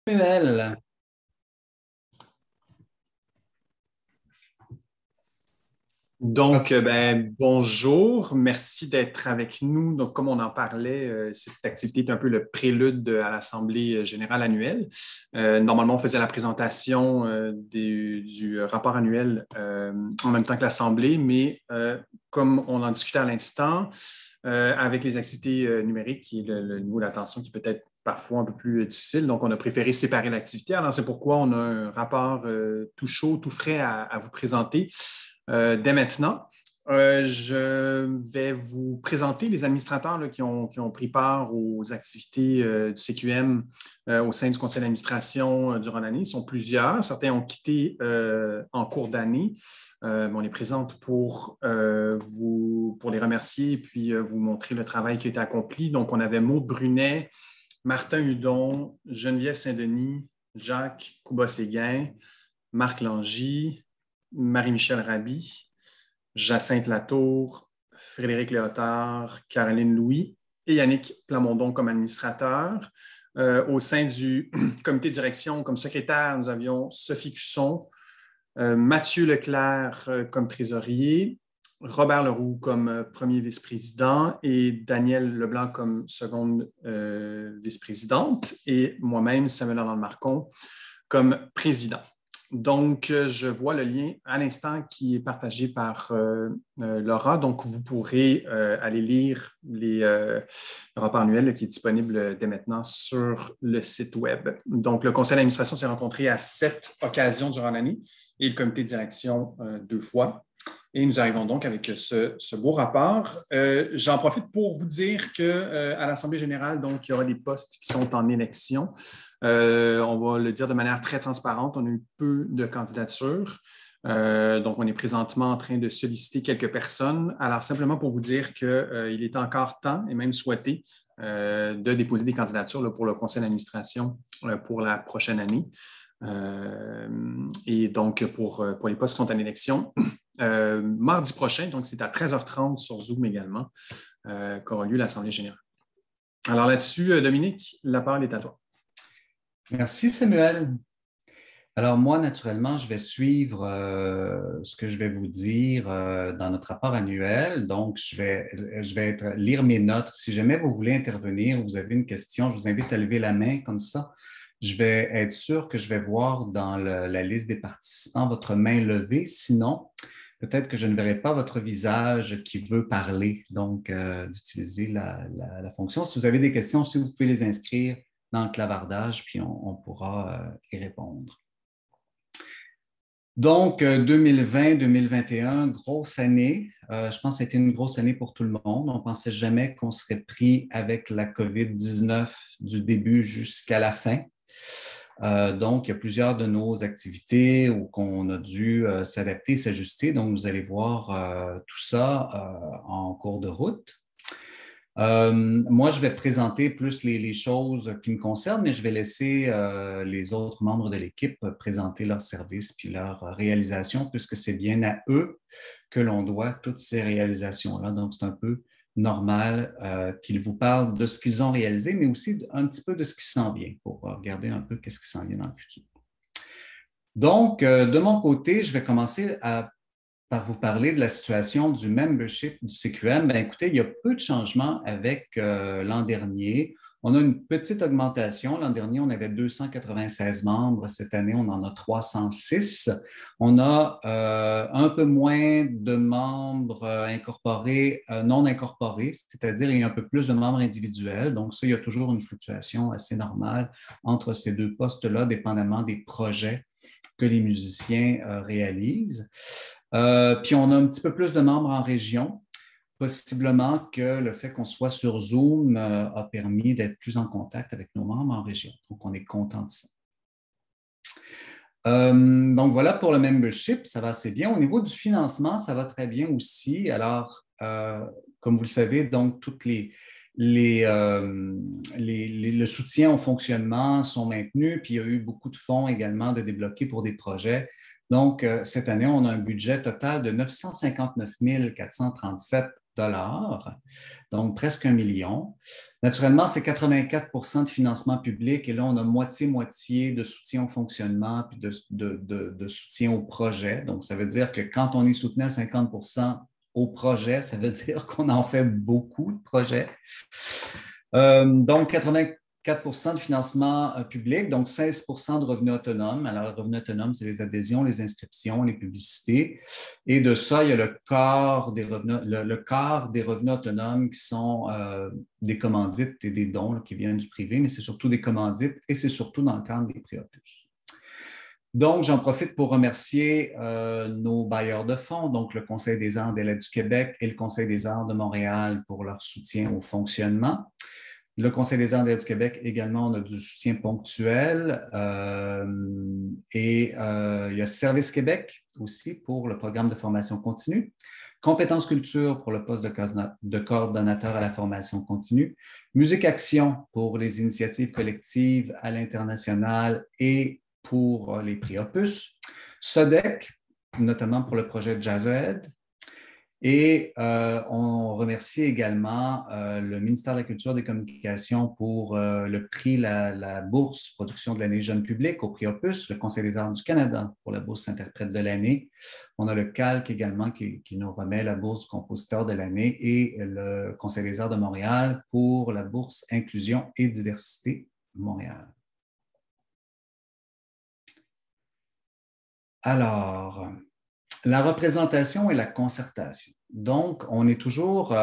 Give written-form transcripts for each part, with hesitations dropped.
Samuel. Donc, bonjour, merci d'être avec nous. Donc, comme on en parlait, cette activité est un peu le prélude à l'Assemblée générale annuelle. Normalement, on faisait la présentation du rapport annuel en même temps que l'Assemblée, mais comme on en discutait à l'instant, avec les activités numériques et le niveau d'attention qui peut être parfois un peu plus difficile. Donc, on a préféré séparer l'activité. Alors, c'est pourquoi on a un rapport tout chaud, tout frais à vous présenter dès maintenant. Je vais vous présenter les administrateurs là, qui ont pris part aux activités du CQM au sein du conseil d'administration durant l'année. Ils sont plusieurs. Certains ont quitté en cours d'année. On les présente pour les remercier et puis vous montrer le travail qui a été accompli. Donc, on avait Maud Brunet, Martin Hudon, Geneviève Saint-Denis, Jacques Coubas-Séguin, Marc Langy, Marie-Michel Raby, Jacinthe Latour, Frédéric Léotard, Caroline Louis et Yannick Plamondon comme administrateur. Au sein du comité de direction, comme secrétaire, nous avions Sophie Cusson, Mathieu Leclerc comme trésorier, Robert Leroux comme premier vice-président et Danielle Leblanc comme seconde vice-présidente et moi-même, Samuel Arnold-Marcon, comme président. Donc, je vois le lien à l'instant qui est partagé par Laura. Donc, vous pourrez aller lire le rapport annuel qui est disponible dès maintenant sur le site Web. Donc, le conseil d'administration s'est rencontré à 7 occasions durant l'année et le comité de direction 2 fois. Et nous arrivons donc avec ce beau rapport. J'en profite pour vous dire qu'à l'Assemblée générale, donc, il y aura des postes qui sont en élection. On va le dire de manière très transparente, on a eu peu de candidatures. Donc, on est présentement en train de solliciter quelques personnes. Alors, simplement pour vous dire qu'il est encore temps et même souhaité de déposer des candidatures là, pour le conseil d'administration pour la prochaine année. Et donc, pour les postes qui sont en élection, mardi prochain, donc c'est à 13h30 sur Zoom également, qu'aura lieu l'Assemblée générale. Alors là-dessus, Dominique, la parole est à toi. Merci, Samuel. Alors, moi, naturellement, je vais suivre ce que je vais vous dire dans notre rapport annuel. Donc, je vais lire mes notes. Si jamais vous voulez intervenir, vous avez une question, je vous invite à lever la main comme ça. Je vais être sûr que je vais voir dans la liste des participants votre main levée. Sinon, peut-être que je ne verrai pas votre visage qui veut parler. Donc, d'utiliser la fonction. Si vous avez des questions, si vous pouvez les inscrire dans le clavardage, puis on pourra y répondre. Donc, 2020-2021, grosse année. Je pense que c'était une grosse année pour tout le monde. On ne pensait jamais qu'on serait pris avec la COVID-19 du début jusqu'à la fin. Donc, il y a plusieurs de nos activités où on a dû s'adapter, s'ajuster. Donc, vous allez voir tout ça en cours de route. Moi, je vais présenter plus les choses qui me concernent, mais je vais laisser les autres membres de l'équipe présenter leurs services puis leurs réalisations, puisque c'est bien à eux que l'on doit toutes ces réalisations-là. Donc, c'est un peu normal qu'ils vous parlent de ce qu'ils ont réalisé, mais aussi un petit peu de ce qui s'en vient pour regarder un peu qu'est-ce qui s'en vient dans le futur. Donc, de mon côté, je vais commencer par vous parler de la situation du membership du CQM. Bien, écoutez, il y a peu de changements avec l'an dernier. On a une petite augmentation. L'an dernier, on avait 296 membres. Cette année, on en a 306. On a un peu moins de membres incorporés, non incorporés, c'est-à-dire il y a un peu plus de membres individuels. Donc, ça, il y a toujours une fluctuation assez normale entre ces deux postes-là, dépendamment des projets que les musiciens réalisent. Puis on a un petit peu plus de membres en région. Possiblement que le fait qu'on soit sur Zoom a permis d'être plus en contact avec nos membres en région. Donc, on est content de ça. Donc, voilà pour le membership, ça va assez bien. Au niveau du financement, ça va très bien aussi. Alors, comme vous le savez, donc, le soutien au fonctionnement sont maintenus, puis il y a eu beaucoup de fonds également de débloqués pour des projets. Donc, cette année, on a un budget total de 959 437 donc presque 1 million. Naturellement, c'est 84 de financement public et là, on a moitié-moitié de soutien au fonctionnement puis de soutien au projet. Donc, ça veut dire que quand on est soutenu à 50 au projet, ça veut dire qu'on en fait beaucoup de projets. Donc, 84 de financement public, donc 16 de revenus autonomes. Alors, le revenu autonome, c'est les adhésions, les inscriptions, les publicités. Et de ça, il y a le quart des revenus autonomes qui sont des commandites et des dons là, qui viennent du privé, mais c'est surtout des commandites et c'est surtout dans le cadre des prix Opus. Donc, j'en profite pour remercier nos bailleurs de fonds, donc le Conseil des arts et des lettres du Québec et le Conseil des arts de Montréal pour leur soutien au fonctionnement. Le Conseil des arts et des lettres du Québec, également, on a du soutien ponctuel. Il y a Service Québec aussi pour le programme de formation continue. Compétences culture pour le poste de coordonnateur à la formation continue. Musique Action pour les initiatives collectives à l'international et pour les prix Opus. SODEC, notamment pour le projet Jazzohead. Et on remercie également le ministère de la Culture et des Communications pour le prix, la bourse production de l'année jeune public au prix Opus, le Conseil des arts du Canada pour la bourse interprète de l'année. On a le CALC également qui nous remet la bourse du compositeur de l'année et le Conseil des arts de Montréal pour la bourse Inclusion et Diversité Montréal. Alors, la représentation et la concertation. Donc, on est toujours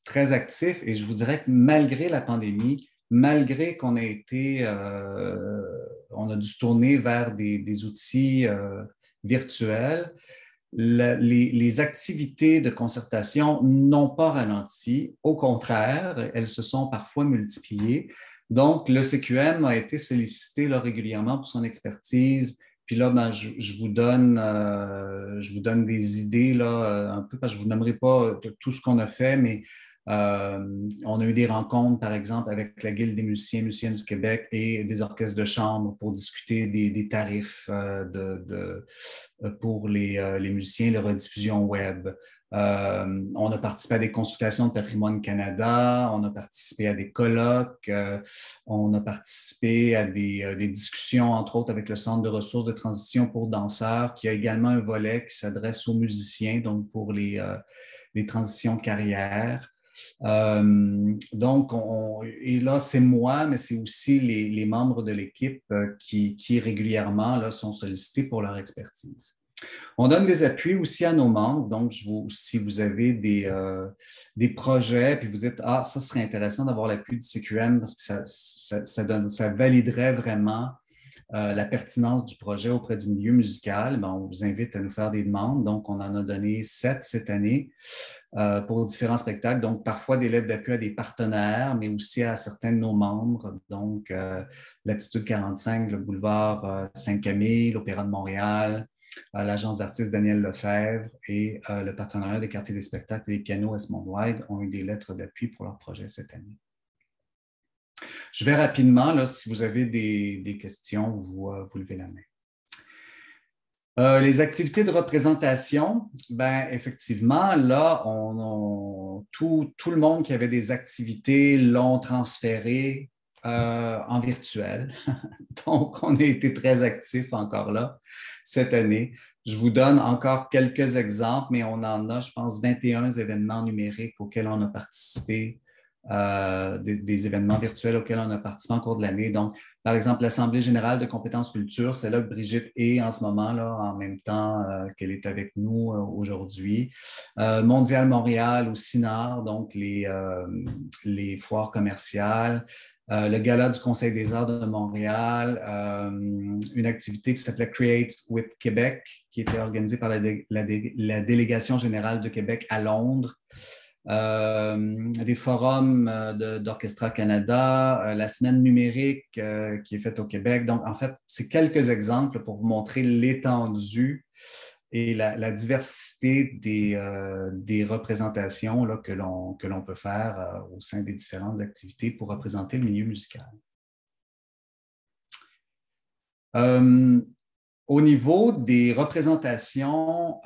très actif et je vous dirais que malgré la pandémie, malgré qu'on a dû se tourner vers des outils virtuels, les activités de concertation n'ont pas ralenti. Au contraire, elles se sont parfois multipliées. Donc, le CQM a été sollicité là, régulièrement pour son expertise. Puis là, ben, je vous donne des idées là, un peu, parce que je ne vous nommerai pas tout ce qu'on a fait, mais on a eu des rencontres, par exemple, avec la Guilde des musiciens et musiciennes du Québec et des orchestres de chambre pour discuter des tarifs pour les musiciens, les rediffusions web. On a participé à des consultations de Patrimoine Canada, on a participé à des colloques, on a participé à des discussions, entre autres, avec le Centre de ressources de transition pour danseurs, qui a également un volet qui s'adresse aux musiciens, donc pour les transitions de carrière. Donc, et là, c'est moi, mais c'est aussi les membres de l'équipe qui régulièrement là, sont sollicités pour leur expertise. On donne des appuis aussi à nos membres. Donc, si vous avez des projets, puis vous dites, ah, ça serait intéressant d'avoir l'appui du CQM parce que ça validerait vraiment la pertinence du projet auprès du milieu musical, ben, on vous invite à nous faire des demandes. Donc, on en a donné 7 cette année pour différents spectacles. Donc, parfois des lettres d'appui à des partenaires, mais aussi à certains de nos membres. Donc, Latitude 45, le boulevard Saint-Camille, l'Opéra de Montréal, l'Agence d'artistes Daniel Lefebvre et le partenariat des quartiers des spectacles et les pianos Esmond-Wide ont eu des lettres d'appui pour leur projet cette année. Je vais rapidement, là, si vous avez des questions, vous levez la main. Les activités de représentation, ben, effectivement, là, tout le monde qui avait des activités l'ont transféré en virtuel. Donc, on a été très actifs encore là cette année. Je vous donne encore quelques exemples, mais on en a, je pense, 21 événements numériques auxquels on a participé. Des événements virtuels auxquels on a participé en cours de l'année. Donc, par exemple, l'Assemblée générale de compétences culture, c'est là que Brigitte est en ce moment, là, en même temps qu'elle est avec nous aujourd'hui. Mondial Montréal au CINAR, donc les foires commerciales. Le gala du Conseil des arts de Montréal, une activité qui s'appelait Create with Québec, qui était organisée par la Délégation générale de Québec à Londres. Des forums d'Orchestra Canada, la semaine numérique qui est faite au Québec. Donc, en fait, c'est quelques exemples pour vous montrer l'étendue et la diversité des représentations là, que l'on peut faire au sein des différentes activités pour représenter le milieu musical. Au niveau des représentations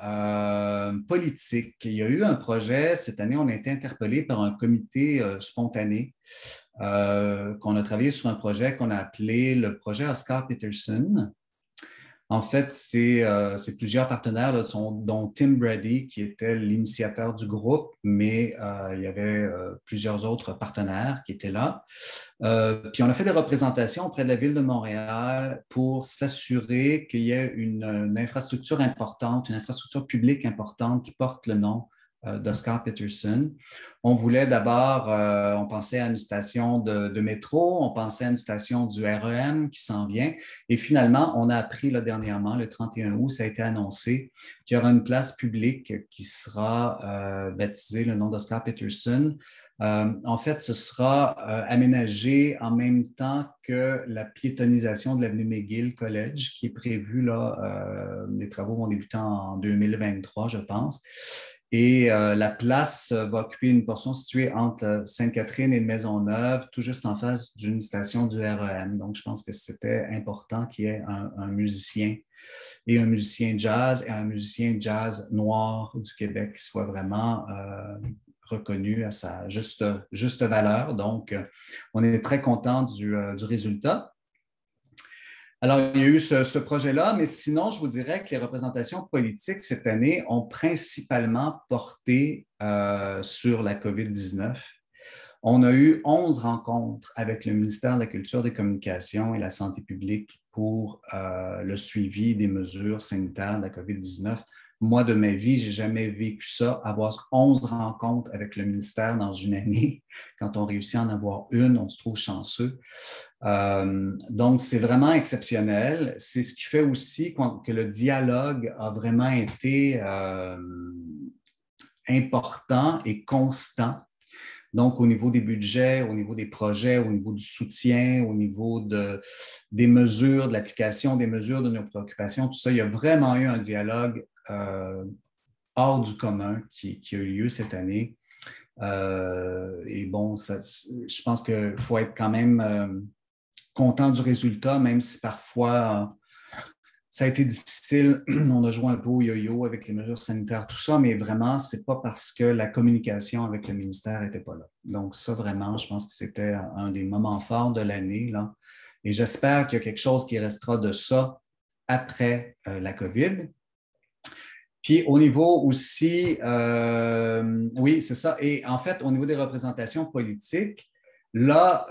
politiques, il y a eu un projet, cette année, on a été interpellé par un comité spontané qu'on a travaillé sur un projet qu'on a appelé le projet Oscar Peterson. En fait, c'est plusieurs partenaires, là, dont Tim Brady, qui était l'initiateur du groupe, mais il y avait plusieurs autres partenaires qui étaient là. Puis on a fait des représentations auprès de la Ville de Montréal pour s'assurer qu'il y ait une infrastructure importante, une infrastructure publique importante qui porte le nom d'Oscar Peterson. On voulait d'abord, on pensait à une station de métro, on pensait à une station du REM qui s'en vient. Et finalement, on a appris là, dernièrement, le 31 août, ça a été annoncé qu'il y aura une place publique qui sera baptisée le nom d'Oscar Peterson. En fait, ce sera aménagé en même temps que la piétonisation de l'avenue McGill College, qui est prévue là. Les travaux vont débuter en 2023, je pense. Et la place va occuper une portion située entre Sainte-Catherine et Maisonneuve, tout juste en face d'une station du REM. Donc, je pense que c'était important qu'il y ait un musicien et un musicien jazz et un musicien jazz noir du Québec qui soit vraiment reconnu à sa juste valeur. Donc, on est très content du résultat. Alors, il y a eu ce projet-là, mais sinon, je vous dirais que les représentations politiques cette année ont principalement porté sur la COVID-19. On a eu 11 rencontres avec le ministère de la Culture, des Communications et la Santé publique pour le suivi des mesures sanitaires de la COVID-19. Moi, de ma vie, je n'ai jamais vécu ça, avoir 11 rencontres avec le ministère dans une année. Quand on réussit à en avoir une, on se trouve chanceux. Donc, c'est vraiment exceptionnel. C'est ce qui fait aussi que le dialogue a vraiment été important et constant. Donc, au niveau des budgets, au niveau des projets, au niveau du soutien, au niveau des mesures, de l'application des mesures, de nos préoccupations, tout ça, il y a vraiment eu un dialogue hors du commun qui a eu lieu cette année. Et bon, je pense qu'il faut être quand même content du résultat, même si parfois ça a été difficile. On a joué un peu au yo-yo avec les mesures sanitaires, tout ça, mais vraiment, ce n'est pas parce que la communication avec le ministère n'était pas là. Donc, ça, vraiment, je pense que c'était un des moments forts de l'année, là. Et j'espère qu'il y a quelque chose qui restera de ça après la COVID. Puis au niveau aussi, oui, c'est ça. Et en fait, au niveau des représentations politiques, là,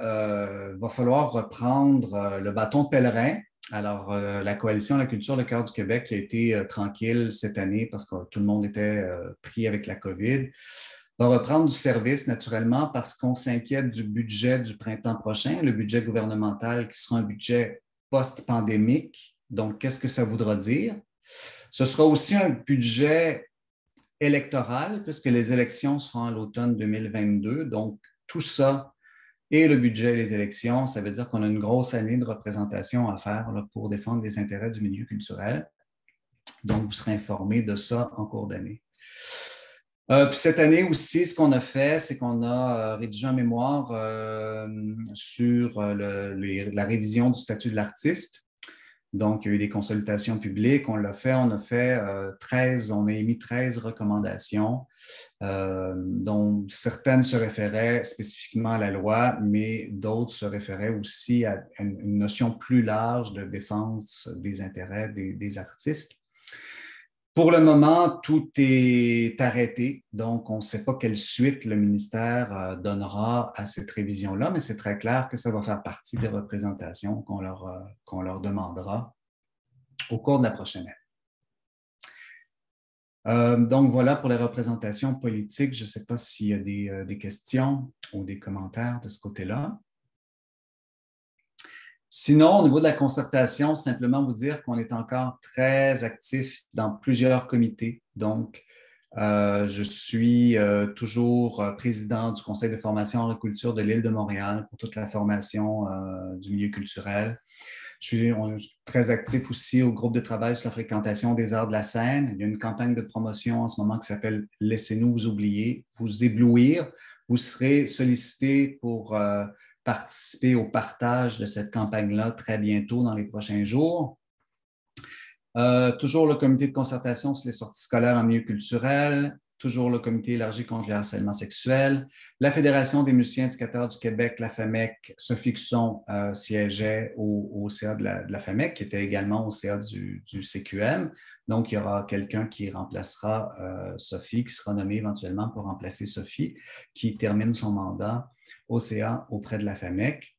il va falloir reprendre le bâton de pèlerin. Alors, la Coalition La Culture, le cœur du Québec qui a été tranquille cette année parce que tout le monde était pris avec la COVID, va reprendre du service naturellement parce qu'on s'inquiète du budget du printemps prochain, le budget gouvernemental qui sera un budget post-pandémique. Donc, qu'est-ce que ça voudra dire? Ce sera aussi un budget électoral, puisque les élections seront à l'automne 2022. Donc, tout ça et le budget et les élections, ça veut dire qu'on a une grosse année de représentation à faire là, pour défendre les intérêts du milieu culturel. Donc, vous serez informés de ça en cours d'année. Puis cette année aussi, ce qu'on a fait, c'est qu'on a rédigé un mémoire sur la révision du statut de l'artiste. Donc, il y a eu des consultations publiques, on l'a fait, on a fait 13, on a émis 13 recommandations, dont certaines se référaient spécifiquement à la loi, mais d'autres se référaient aussi à une notion plus large de défense des intérêts des artistes. Pour le moment, tout est arrêté, donc on ne sait pas quelle suite le ministère donnera à cette révision-là, mais c'est très clair que ça va faire partie des représentations qu'on leur demandera au cours de la prochaine année. Donc voilà pour les représentations politiques. Je ne sais pas s'il y a des questions ou des commentaires de ce côté-là. Sinon, au niveau de la concertation, simplement vous dire qu'on est encore très actif dans plusieurs comités. Donc, je suis toujours président du Conseil de formation en agriculture de l'île de Montréal pour toute la formation du milieu culturel. On est très actif aussi au groupe de travail sur la fréquentation des arts de la scène. Il y a une campagne de promotion en ce moment qui s'appelle « Laissez-nous vous oublier, vous éblouir ». Vous serez sollicité pour participer au partage de cette campagne-là très bientôt dans les prochains jours. Toujours le comité de concertation sur les sorties scolaires en milieu culturel, toujours le comité élargi contre le harcèlement sexuel, la Fédération des musiciens éducateurs du Québec, la FAMEC, Sophie Cusson siégeait au CA de la FAMEC, qui était également au CA du CQM. Donc, il y aura quelqu'un qui remplacera Sophie, qui sera nommé éventuellement pour remplacer Sophie, qui termine son mandat au CA auprès de la FAMEC.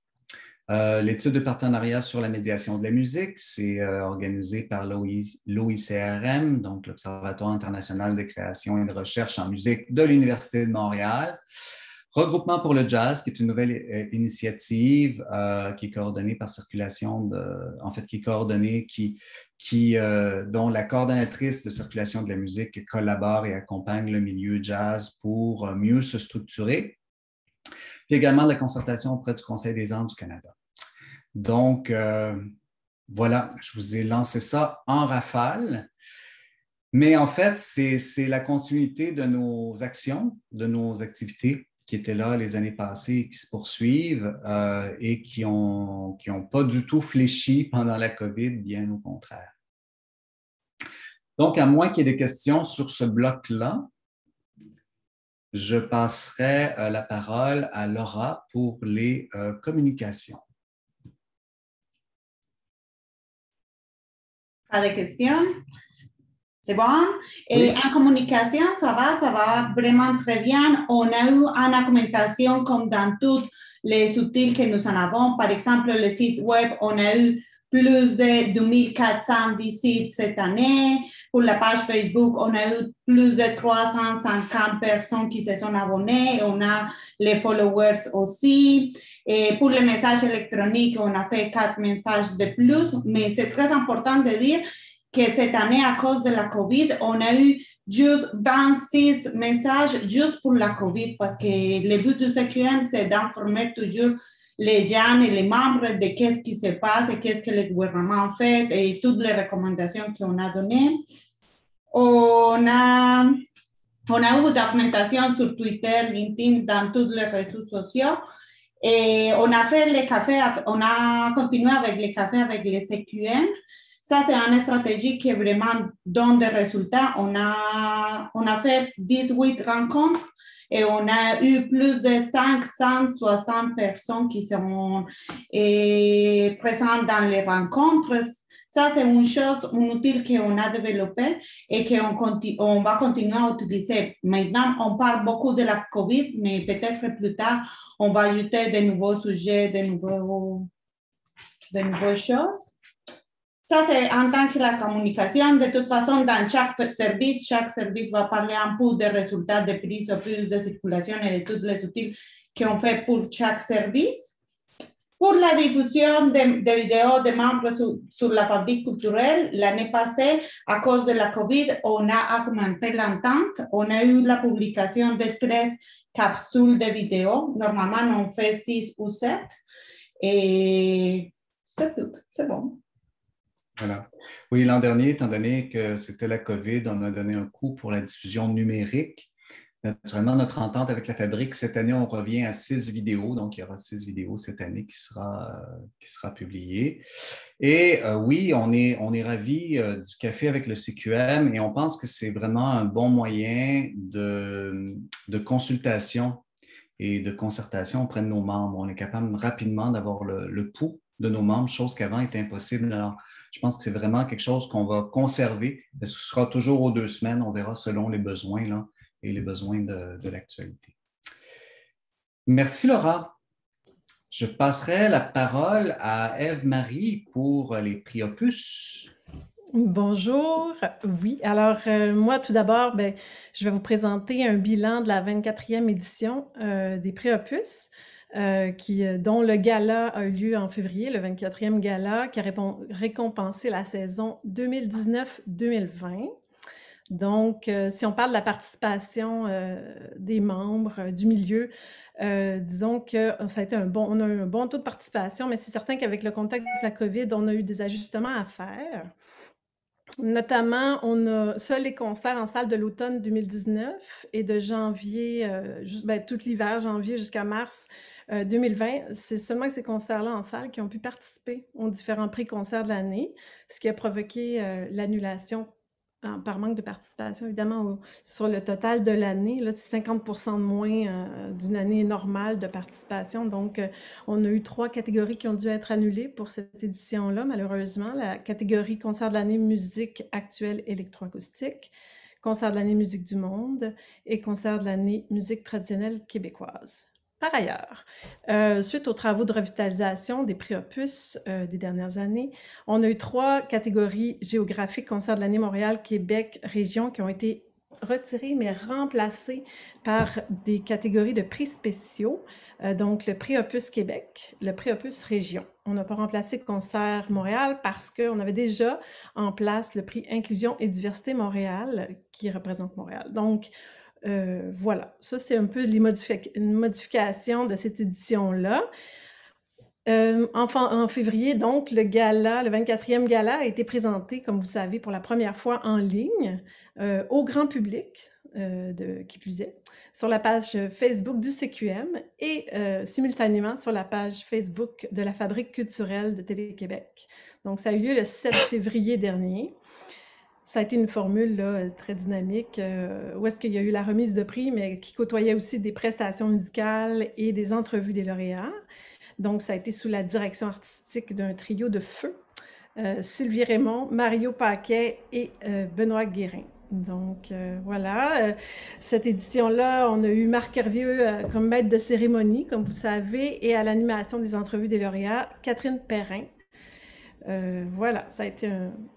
L'étude de partenariat sur la médiation de la musique, c'est organisé par l'OICRM, donc l'Observatoire international de création et de recherche en musique de l'Université de Montréal. Regroupement pour le jazz, qui est une nouvelle initiative qui est coordonnée par Circulation, dont la coordonnatrice de Circulation de la musique collabore et accompagne le milieu jazz pour mieux se structurer. Puis également de la concertation auprès du Conseil des arts du Canada. Donc, voilà, je vous ai lancé ça en rafale. Mais en fait, c'est la continuité de nos actions, de nos activités qui étaient là les années passées, qui se poursuivent et qui n'ont pas du tout fléchi pendant la COVID, bien au contraire. Donc, à moins qu'il y ait des questions sur ce bloc-là, je passerai la parole à Laura pour les communications. Pas de questions? C'est bon? Et en communication, ça va vraiment très bien. On a eu une augmentation comme dans tous les outils que nous en avons. Par exemple, le site web, on a eu plus de 2400 visites cette année. Pour la page Facebook, on a eu plus de 350 personnes qui se sont abonnées. On a les followers aussi. Et pour les messages électroniques, on a fait 4 messages de plus. Mais c'est très important de dire que cette année, à cause de la COVID, on a eu juste 26 messages juste pour la COVID parce que le but du CQM, c'est d'informer toujours les gens et les membres de qu'est-ce qui se passe et qu'est-ce que le gouvernement fait et toutes les recommandations qu'on a données. On a eu d'augmentation sur Twitter, LinkedIn, dans tous les réseaux sociaux. Et on a fait les cafés, on a continué avec les cafés avec les CQM. Ça, c'est une stratégie qui vraiment donne des résultats. On a fait 18 rencontres et on a eu plus de 560 personnes qui sont présentes dans les rencontres. Ça, c'est une chose, un outil qu'on a développé et qu'on va continuer à utiliser. Maintenant, on parle beaucoup de la COVID, mais peut-être plus tard, on va ajouter de nouveaux sujets, de nouvelles choses. Ça, c'est en tant que la communication. De toute façon, dans chaque service va parler un peu des résultats de prise de plus de circulation et de tous les outils qu'on fait pour chaque service. Pour la diffusion de vidéos de membres sur la fabrique culturelle, l'année passée, à cause de la COVID, on a augmenté l'entente. On a eu la publication de 13 capsules de vidéos. Normalement, on fait 6 ou 7. Et c'est tout. C'est bon. Voilà. Oui, l'an dernier, étant donné que c'était la COVID, on a donné un coup pour la diffusion numérique. Naturellement, notre entente avec la fabrique, cette année, on revient à 6 vidéos. Donc, il y aura 6 vidéos cette année qui sera publiée. Et oui, on est ravis du café avec le CQM et on pense que c'est vraiment un bon moyen de consultation et de concertation auprès de nos membres. On est capable rapidement d'avoir le pouls de nos membres, chose qu'avant était impossible. Alors, je pense que c'est vraiment quelque chose qu'on va conserver. Ce sera toujours aux 2 semaines. On verra selon les besoins là, et les besoins de l'actualité. Merci, Laura. Je passerai la parole à Ève-Marie pour les prix Opus. Bonjour. Oui, alors moi, tout d'abord, je vais vous présenter un bilan de la 24e édition des prix Opus. Dont le gala a eu lieu en février, le 24e gala, qui a récompensé la saison 2019-2020. Donc, si on parle de la participation des membres du milieu, disons que ça a été on a eu un bon taux de participation, mais c'est certain qu'avec le contexte de la COVID, on a eu des ajustements à faire. Notamment, on a seuls les concerts en salle de l'automne 2019 et de janvier, tout l'hiver, janvier jusqu'à mars 2020. C'est seulement ces concerts-là en salle qui ont pu participer aux différents prix concerts de l'année, ce qui a provoqué l'annulation par manque de participation, évidemment, sur le total de l'année. Là, c'est 50% de moins d'une année normale de participation. Donc, on a eu 3 catégories qui ont dû être annulées pour cette édition-là, malheureusement. La catégorie concert de l'année musique actuelle électroacoustique, concert de l'année musique du monde et concert de l'année musique traditionnelle québécoise. Par ailleurs, suite aux travaux de revitalisation des prix Opus des dernières années, on a eu 3 catégories géographiques concert de l'année Montréal, Québec, région qui ont été retirées mais remplacées par des catégories de prix spéciaux. Donc, le prix Opus Québec, le prix Opus Région. On n'a pas remplacé Concert Montréal parce qu'on avait déjà en place le prix Inclusion et Diversité Montréal qui représente Montréal. Donc, voilà, ça c'est un peu une modification de cette édition-là. En février, donc, le 24e gala a été présenté, comme vous savez, pour la première fois en ligne au grand public, qui plus est, sur la page Facebook du CQM et simultanément sur la page Facebook de la Fabrique culturelle de Télé-Québec. Donc, ça a eu lieu le 7 février dernier. Ça a été une formule là, très dynamique, où est-ce qu'il y a eu la remise de prix, mais qui côtoyait aussi des prestations musicales et des entrevues des lauréats. Donc, ça a été sous la direction artistique d'un trio de feu, Sylvie Raymond, Mario Paquet et Benoît Guérin. Donc, voilà. Cette édition-là, on a eu Marc Hervieux comme maître de cérémonie, comme vous savez, et à l'animation des entrevues des lauréats, Catherine Perrin. Voilà, ça a été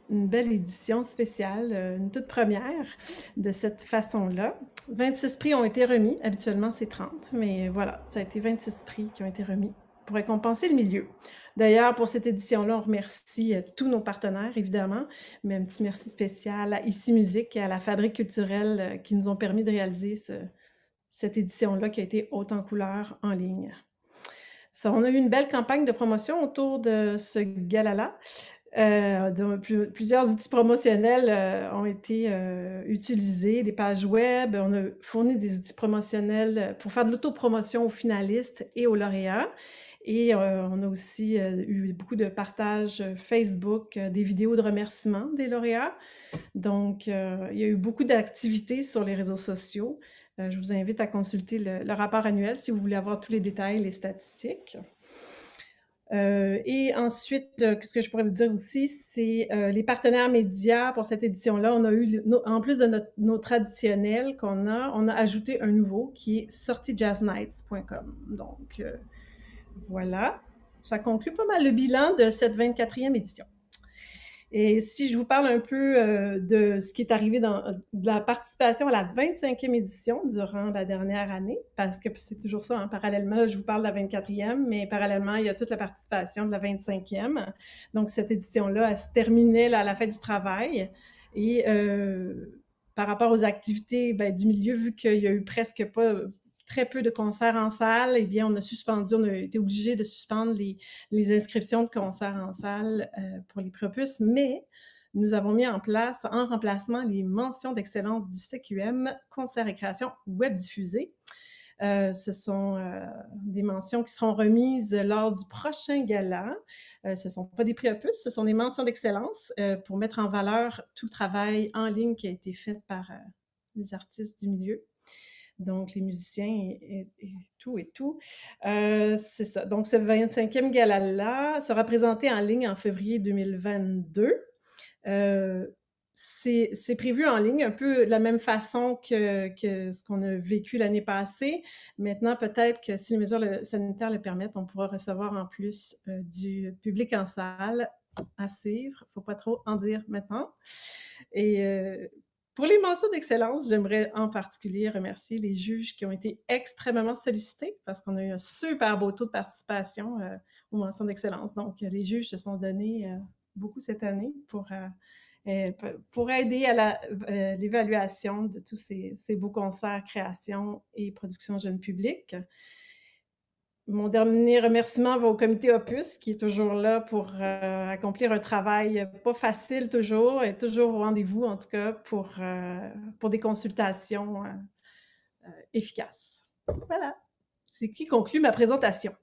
une belle édition spéciale, une toute première de cette façon-là. 26 prix ont été remis, habituellement c'est 30, mais voilà, ça a été 26 prix qui ont été remis pour récompenser le milieu. D'ailleurs, pour cette édition-là, on remercie tous nos partenaires, évidemment, mais un petit merci spécial à Ici Musique et à la Fabrique culturelle qui nous ont permis de réaliser cette édition-là qui a été haute en couleurs en ligne. Ça, on a eu une belle campagne de promotion autour de ce gala-là. Plusieurs outils promotionnels ont été utilisés, des pages web. On a fourni des outils promotionnels pour faire de l'autopromotion aux finalistes et aux lauréats. Et on a aussi eu beaucoup de partages Facebook, des vidéos de remerciements des lauréats. Donc, il y a eu beaucoup d'activités sur les réseaux sociaux. Je vous invite à consulter le rapport annuel si vous voulez avoir tous les détails, les statistiques. Et ensuite, ce que je pourrais vous dire aussi, c'est les partenaires médias pour cette édition-là. On a eu, en plus de nos traditionnels qu'on a, on a ajouté un nouveau qui est sortijazznights.com. Donc, voilà. Ça conclut pas mal le bilan de cette 24e édition. Et si je vous parle un peu de ce qui est arrivé de la participation à la 25e édition durant la dernière année, parce que c'est toujours ça, hein, parallèlement, je vous parle de la 24e, mais parallèlement, il y a toute la participation de la 25e. Donc, cette édition-là, elle se terminait là, à la fête du travail. Et par rapport aux activités du milieu, vu qu'il y a eu très peu de concerts en salle, eh bien, on a été obligé de suspendre les inscriptions de concerts en salle pour les prix Opus, mais nous avons mis en place, en remplacement, les mentions d'excellence du CQM, concerts et créations web diffusés. Ce sont des mentions qui seront remises lors du prochain gala. Ce ne sont pas des prix Opus, ce sont des mentions d'excellence pour mettre en valeur tout le travail en ligne qui a été fait par les artistes du milieu. Donc, les musiciens et tout. C'est ça. Donc, ce 25e gala-là sera présenté en ligne en février 2022. C'est prévu en ligne un peu de la même façon que ce qu'on a vécu l'année passée. Maintenant, peut-être que si les mesures sanitaires le permettent, on pourra recevoir en plus du public en salle à suivre. Il ne faut pas trop en dire maintenant. Et pour les mentions d'excellence, j'aimerais en particulier remercier les juges qui ont été extrêmement sollicités parce qu'on a eu un super beau taux de participation aux mentions d'excellence. Donc, les juges se sont donnés beaucoup cette année pour aider à l'évaluation de tous ces beaux concerts, créations et productions jeunes publics. mon dernier remerciement va au comité Opus, qui est toujours là pour accomplir un travail pas facile toujours, et toujours au rendez-vous, en tout cas, pour des consultations efficaces. Voilà, c'est qui conclut ma présentation.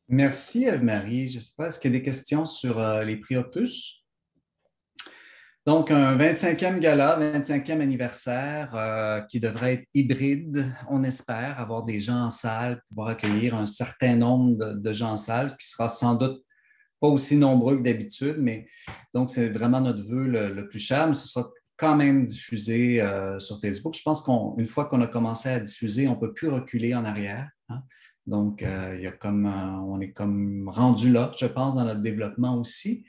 Merci, Eve-Marie. Je ne sais pas, est-ce qu'il y a des questions sur les prix Opus? Donc, un 25e gala, 25e anniversaire qui devrait être hybride. On espère avoir des gens en salle, pouvoir accueillir un certain nombre de gens en salle, qui sera sans doute pas aussi nombreux que d'habitude, mais donc c'est vraiment notre vœu le plus cher, mais ce sera quand même diffusé sur Facebook. Je pense qu'une fois qu'on a commencé à diffuser, on ne peut plus reculer en arrière. Hein? Donc, on est comme rendu là, je pense, dans notre développement aussi.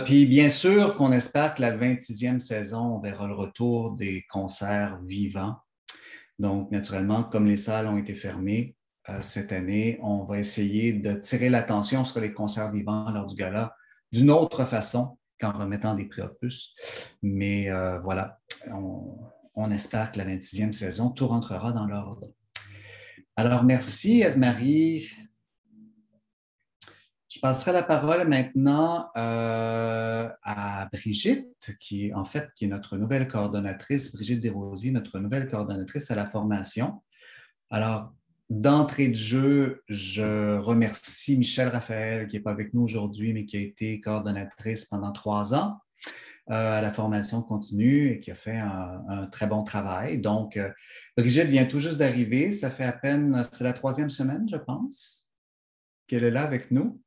Puis bien sûr qu'on espère que la 26e saison, on verra le retour des concerts vivants. Donc, naturellement, comme les salles ont été fermées cette année, on va essayer de tirer l'attention sur les concerts vivants lors du gala d'une autre façon qu'en remettant des prix Opus. Mais voilà, on espère que la 26e saison, tout rentrera dans l'ordre. Alors, merci, Eve-Marie. Je passerai la parole maintenant à Brigitte, qui est notre nouvelle coordonnatrice, Brigitte Desrosiers, notre nouvelle coordonnatrice à la formation. Alors, d'entrée de jeu, je remercie Michel Raphaël, qui n'est pas avec nous aujourd'hui, mais qui a été coordonnatrice pendant 3 ans à la formation continue et qui a fait un très bon travail. Donc, Brigitte vient tout juste d'arriver. Ça fait à peine, c'est la 3e semaine, je pense, qu'elle est là avec nous.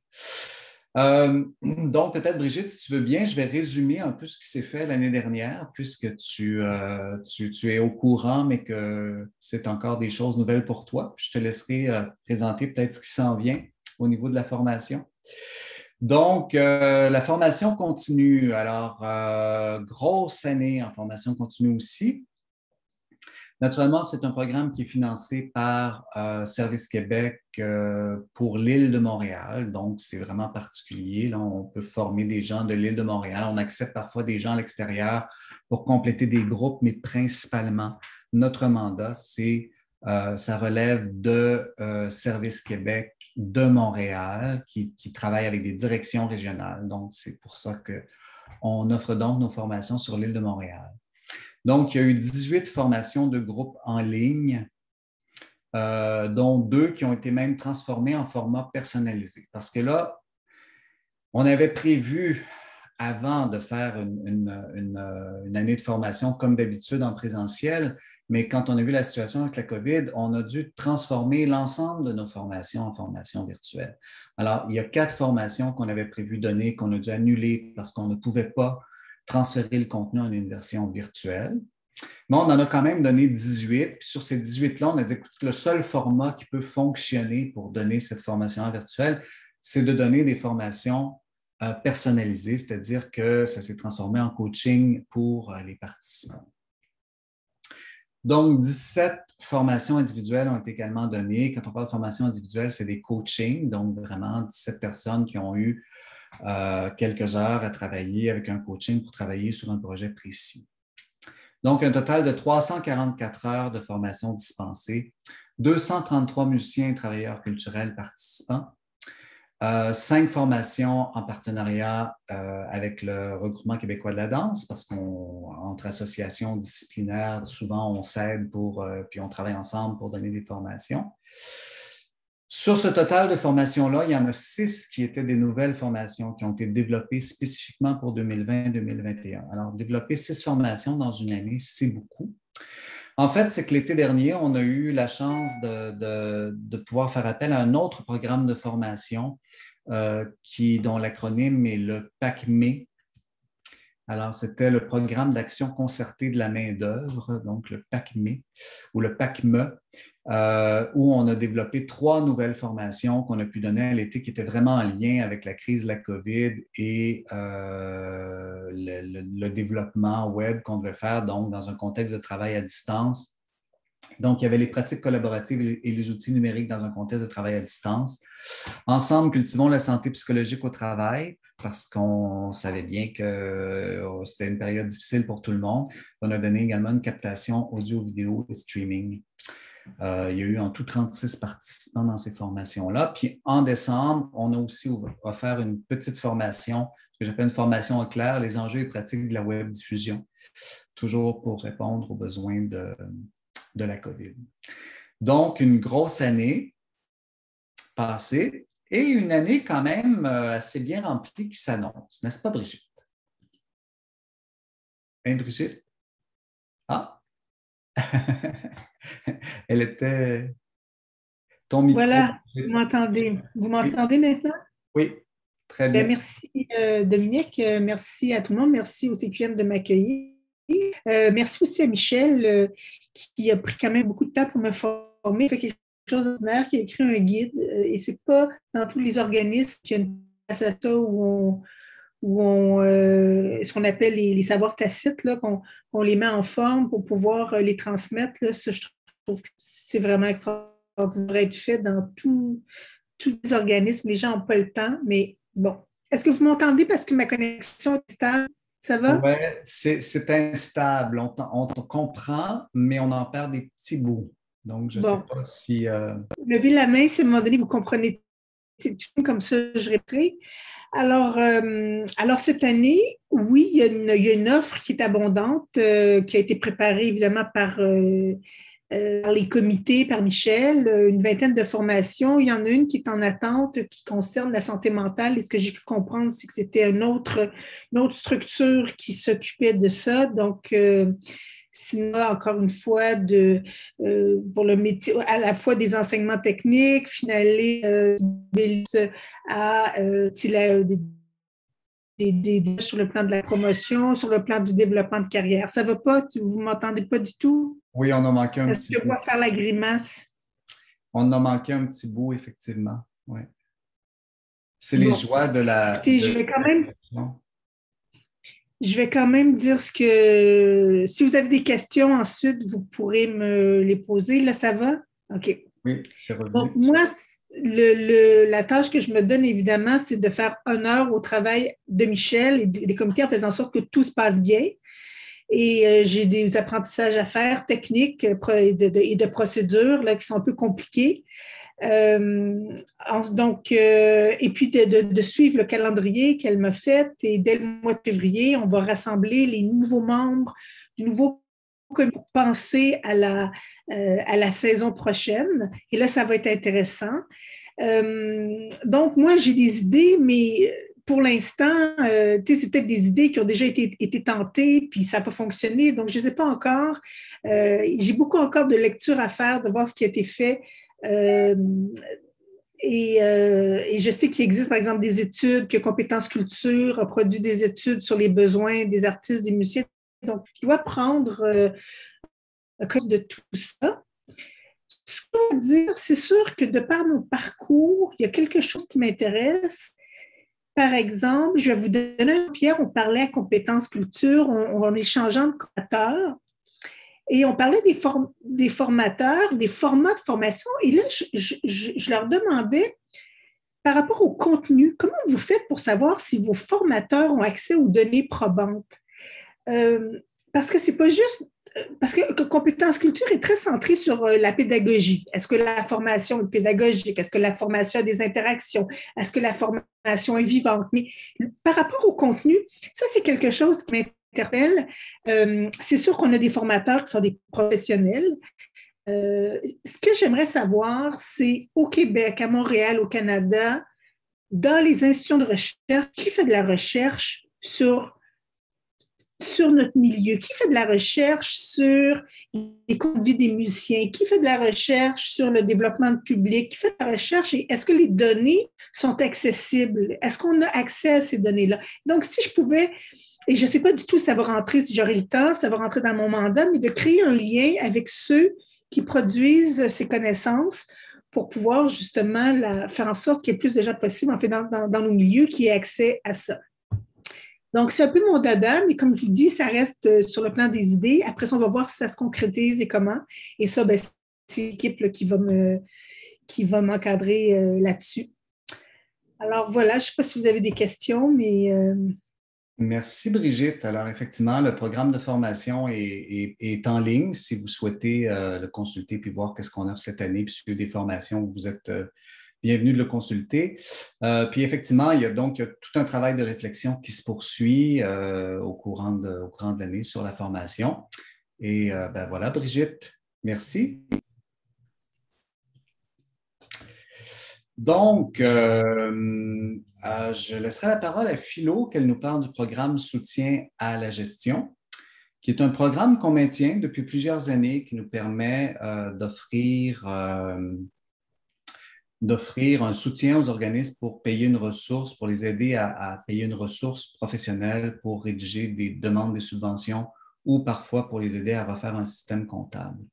Donc, peut-être, Brigitte, si tu veux bien, je vais résumer un peu ce qui s'est fait l'année dernière, puisque tu es au courant, mais que c'est encore des choses nouvelles pour toi. Je te laisserai présenter peut-être ce qui s'en vient au niveau de la formation. Donc, la formation continue. Alors, grosse année en formation continue aussi. Naturellement, c'est un programme qui est financé par Service Québec pour l'île de Montréal. Donc, c'est vraiment particulier. Là, on peut former des gens de l'île de Montréal. On accepte parfois des gens à l'extérieur pour compléter des groupes, mais principalement, notre mandat, ça relève de Service Québec de Montréal qui travaille avec des directions régionales. Donc, c'est pour ça qu'on offre donc nos formations sur l'île de Montréal. Donc, il y a eu 18 formations de groupe en ligne, dont 2 qui ont été même transformées en format personnalisé. Parce que là, on avait prévu, avant de faire une année de formation comme d'habitude en présentiel, mais quand on a vu la situation avec la COVID, on a dû transformer l'ensemble de nos formations en formations virtuelles. Alors, il y a 4 formations qu'on avait prévu donner, qu'on a dû annuler parce qu'on ne pouvait pas transférer le contenu en une version virtuelle. Mais on en a quand même donné 18. Puis sur ces 18-là, on a dit que le seul format qui peut fonctionner pour donner cette formation virtuelle, c'est de donner des formations personnalisées, c'est-à-dire que ça s'est transformé en coaching pour les participants. Donc, 17 formations individuelles ont été également données. Quand on parle de formation individuelle, c'est des coachings, donc vraiment 17 personnes qui ont eu quelques heures à travailler avec un coaching pour travailler sur un projet précis. Donc, un total de 344 heures de formation dispensée, 233 musiciens et travailleurs culturels participants, 5 formations en partenariat avec le Regroupement québécois de la danse, parce qu'entre associations disciplinaires, souvent on s'aide puis on travaille ensemble pour donner des formations. Sur ce total de formations-là, il y en a 6 qui étaient des nouvelles formations qui ont été développées spécifiquement pour 2020-2021. Alors, développer 6 formations dans une année, c'est beaucoup. En fait, c'est que l'été dernier, on a eu la chance de pouvoir faire appel à un autre programme de formation dont l'acronyme est le PACME. Alors, c'était le programme d'action concertée de la main-d'œuvre, donc le PACME ou le PACME, où on a développé 3 nouvelles formations qu'on a pu donner à l'été qui étaient vraiment en lien avec la crise de la COVID et le développement web qu'on devait faire donc, dans un contexte de travail à distance. Donc, il y avait les pratiques collaboratives et les outils numériques dans un contexte de travail à distance. Ensemble, cultivons la santé psychologique au travail parce qu'on savait bien que c'était une période difficile pour tout le monde. On a donné également une captation audio-vidéo et streaming. Il y a eu en tout 36 participants dans ces formations-là. Puis en décembre, on a aussi offert une petite formation, ce que j'appelle une formation en clair, les enjeux et pratiques de la web diffusion, toujours pour répondre aux besoins de la COVID. Donc, une grosse année passée et une année quand même assez bien remplie qui s'annonce, n'est-ce pas, Brigitte? Hein, Brigitte? Ah! Elle était... Ton micro. Voilà, vous m'entendez. Vous m'entendez maintenant? Oui, très bien. Merci, Dominique. Merci à tout le monde. Merci au CQM de m'accueillir. Merci aussi à Michel, qui a pris quand même beaucoup de temps pour me former. Il fait quelque chose d'ordinaire, qui a écrit un guide. Et ce n'est pas dans tous les organismes qu'il y a une place à ça où ce qu'on appelle les savoirs tacites, là, qu'on les met en forme pour pouvoir les transmettre. Là. Ça, je trouve que c'est vraiment extraordinaire à être fait dans tous les organismes. Les gens n'ont pas le temps, mais bon. Est-ce que vous m'entendez parce que ma connexion est stable? Ça va? Oui, c'est instable. On te comprend, mais on en perd des petits bouts. Donc, je ne sais pas si... Levez la main si à un moment donné, vous comprenez. C'est comme ça, je répète. Alors, cette année, oui, il y a une offre qui est abondante, qui a été préparée évidemment par les comités, par Michel, une vingtaine de formations. Il y en a une qui est en attente qui concerne la santé mentale. Et ce que j'ai pu comprendre, c'est que c'était une autre structure qui s'occupait de ça. Donc, sinon, encore une fois, pour le métier, à la fois des enseignements techniques, finaler à des sur le plan de la promotion, sur le plan du développement de carrière. Ça ne va pas? Vous ne m'entendez pas du tout? Oui, on a manqué un petit bout. Est-ce que je vois faire la grimace? On a manqué un petit bout, effectivement. Oui. C'est les joies de la... Écoutez, je vais quand même dire ce que... Si vous avez des questions, ensuite, vous pourrez me les poser. Là, ça va? OK. Oui, c'est revenu. Donc, moi, la tâche que je me donne, évidemment, c'est de faire honneur au travail de Michel et des comités en faisant en sorte que tout se passe bien. Et j'ai des apprentissages à faire techniques et de procédures là, qui sont un peu compliqués. Et puis de suivre le calendrier qu'elle m'a fait. Et dès le mois de février, on va rassembler les nouveaux membres du nouveau comité pour penser à la saison prochaine. Et là, ça va être intéressant. Donc, moi, j'ai des idées, mais pour l'instant, c'est peut-être des idées qui ont déjà été tentées, puis ça n'a pas fonctionné. Donc, je ne sais pas encore. J'ai beaucoup encore de lecture à faire, de voir ce qui a été fait. Et je sais qu'il existe, par exemple, des études, que Compétences Culture a produit des études sur les besoins des artistes, des musiciens. Donc, je dois prendre compte de tout ça. Ce que je veux dire, c'est sûr que de par mon parcours, il y a quelque chose qui m'intéresse. Par exemple, je vais vous donner un pierre, on parlait à Compétences Culture, on échangeant de créateurs, et on parlait des formateurs, des formats de formation, et là, je leur demandais, par rapport au contenu, comment vous faites pour savoir si vos formateurs ont accès aux données probantes? Parce que c'est pas juste... Parce que Compétences Culture est très centrée sur la pédagogie. Est-ce que la formation est pédagogique? Est-ce que la formation a des interactions? Est-ce que la formation est vivante? Mais par rapport au contenu, ça, c'est quelque chose qui m'interpelle. C'est sûr qu'on a des formateurs qui sont des professionnels. Ce que j'aimerais savoir, c'est au Québec, à Montréal, au Canada, dans les institutions de recherche, qui fait de la recherche sur notre milieu, qui fait de la recherche sur les conduits des musiciens, qui fait de la recherche sur le développement de public, qui fait de la recherche et est-ce que les données sont accessibles? Est-ce qu'on a accès à ces données-là? Donc, si je pouvais, et je ne sais pas du tout si ça va rentrer, si j'aurai le temps, ça va rentrer dans mon mandat, mais de créer un lien avec ceux qui produisent ces connaissances pour pouvoir justement faire en sorte qu'il y ait plus de gens possible en fait, dans nos milieux qui aient accès à ça. Donc, c'est un peu mon dada, mais comme je vous dis, ça reste sur le plan des idées. Après ça, on va voir si ça se concrétise et comment. Et ça, ben, c'est l'équipe là, qui va m'encadrer là-dessus. Alors, voilà, je ne sais pas si vous avez des questions, mais... Merci Brigitte. Alors effectivement, le programme de formation est en ligne si vous souhaitez le consulter puis voir qu'est-ce qu'on offre cette année, puis suivre des formations, vous êtes bienvenue de le consulter. Puis effectivement, il y a tout un travail de réflexion qui se poursuit au courant de l'année sur la formation. Et ben voilà, Brigitte, merci. Donc, je laisserai la parole à Philo, qu'elle nous parle du programme Soutien à la gestion, qui est un programme qu'on maintient depuis plusieurs années, qui nous permet d'offrir un soutien aux organismes pour payer une ressource, pour les aider à payer une ressource professionnelle pour rédiger des demandes de subventions ou parfois pour les aider à refaire un système comptable.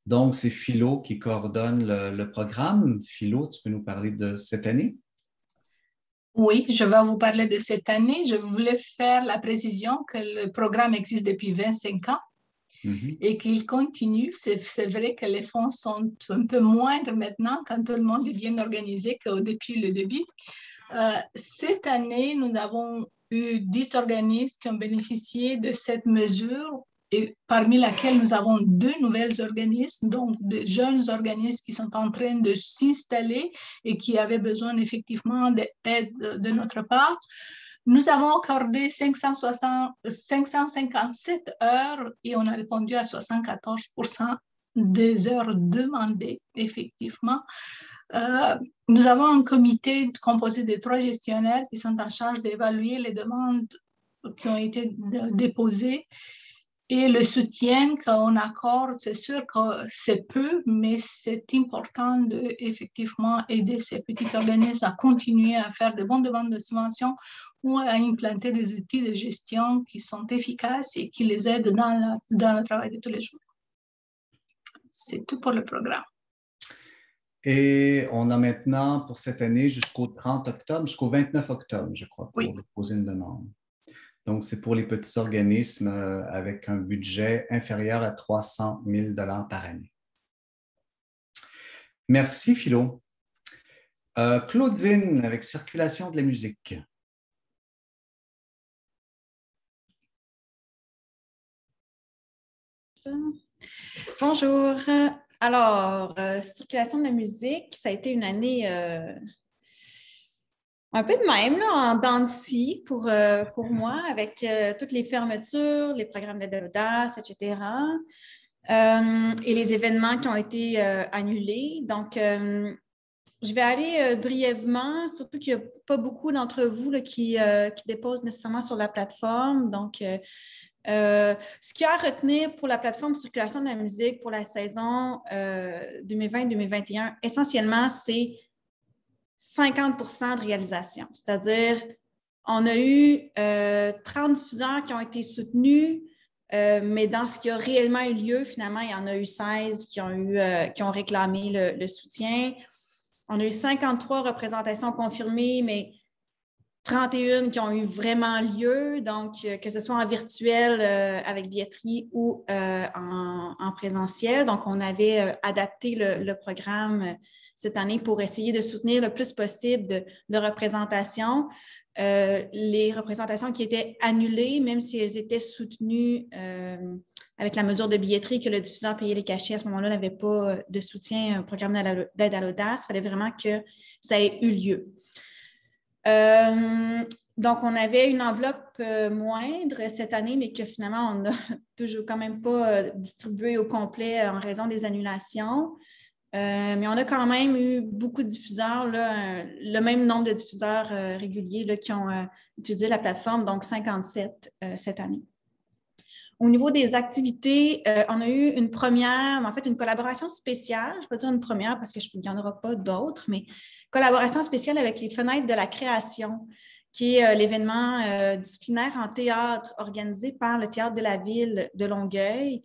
Donc, c'est Philo qui coordonne le programme. Philo, tu peux nous parler de cette année? Oui, je vais vous parler de cette année. Je voulais faire la précision que le programme existe depuis 25 ans et qu'il continue. C'est vrai que les fonds sont un peu moindres maintenant quand tout le monde est bien organisé depuis le début. Cette année, nous avons eu 10 organismes qui ont bénéficié de cette mesure, et parmi lesquels nous avons 2 nouvelles organismes, donc de jeunes organismes qui sont en train de s'installer et qui avaient besoin effectivement d'aide de notre part. Nous avons accordé 557 heures et on a répondu à 74% des heures demandées, effectivement. Nous avons un comité composé de 3 gestionnaires qui sont en charge d'évaluer les demandes qui ont été déposées. Et le soutien qu'on accorde, c'est sûr que c'est peu, mais c'est important d'effectivement aider ces petits organismes à continuer à faire de bonnes demandes de subventions ou à implanter des outils de gestion qui sont efficaces et qui les aident dans le travail de tous les jours. C'est tout pour le programme. Et on a maintenant pour cette année jusqu'au 30 octobre, jusqu'au 29 octobre, je crois, pour déposer une demande. Donc, c'est pour les petits organismes avec un budget inférieur à 300 000 $ par année. Merci, Philo. Claudine, avec Circulation de la musique. Bonjour. Alors, Circulation de la musique, ça a été une année un peu de même, là, en dents de scie pour moi, avec toutes les fermetures, les programmes d'aide à l'audace, etc. Et les événements qui ont été annulés. Donc, je vais aller brièvement, surtout qu'il n'y a pas beaucoup d'entre vous là, qui déposent nécessairement sur la plateforme. Donc, ce qu'il y a à retenir pour la plateforme Circulation de la musique pour la saison 2020-2021, essentiellement, c'est 50% de réalisation. C'est-à-dire, on a eu 30 diffuseurs qui ont été soutenus, mais dans ce qui a réellement eu lieu, finalement, il y en a eu 16 qui ont réclamé le soutien. On a eu 53 représentations confirmées, mais 31 qui ont eu vraiment lieu, donc que ce soit en virtuel avec billetterie ou en présentiel. Donc, on avait adapté le programme cette année pour essayer de soutenir le plus possible de représentations. Les représentations qui étaient annulées, même si elles étaient soutenues avec la mesure de billetterie que le diffuseur payait les cachets, à ce moment-là, n'avait pas de soutien, un programme d'aide à l'audace. Il fallait vraiment que ça ait eu lieu. Donc, on avait une enveloppe moindre cette année, mais que finalement, on n'a toujours quand même pas distribué au complet en raison des annulations. Mais on a quand même eu beaucoup de diffuseurs, là, le même nombre de diffuseurs réguliers là, qui ont utilisé la plateforme, donc 57 cette année. Au niveau des activités, on a eu une première, en fait une collaboration spéciale, je ne vais pas dire une première parce qu'il n'y en aura pas d'autres, mais collaboration spéciale avec les Fenêtres de la création, qui est l'événement disciplinaire en théâtre organisé par le Théâtre de la Ville de Longueuil,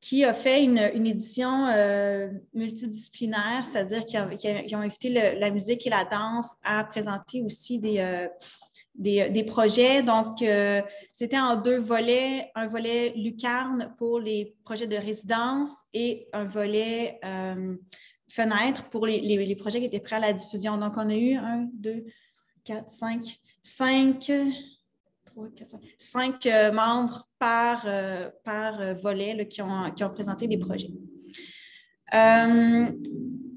qui a fait une édition multidisciplinaire, c'est-à-dire qu'ils ont invité la musique et la danse à présenter aussi des projets. Donc, c'était en 2 volets, un volet lucarne pour les projets de résidence et un volet fenêtre pour les projets qui étaient prêts à la diffusion. Donc, on a eu 1, 2, 4, 5, 5 membres par volet là, qui ont présenté des projets.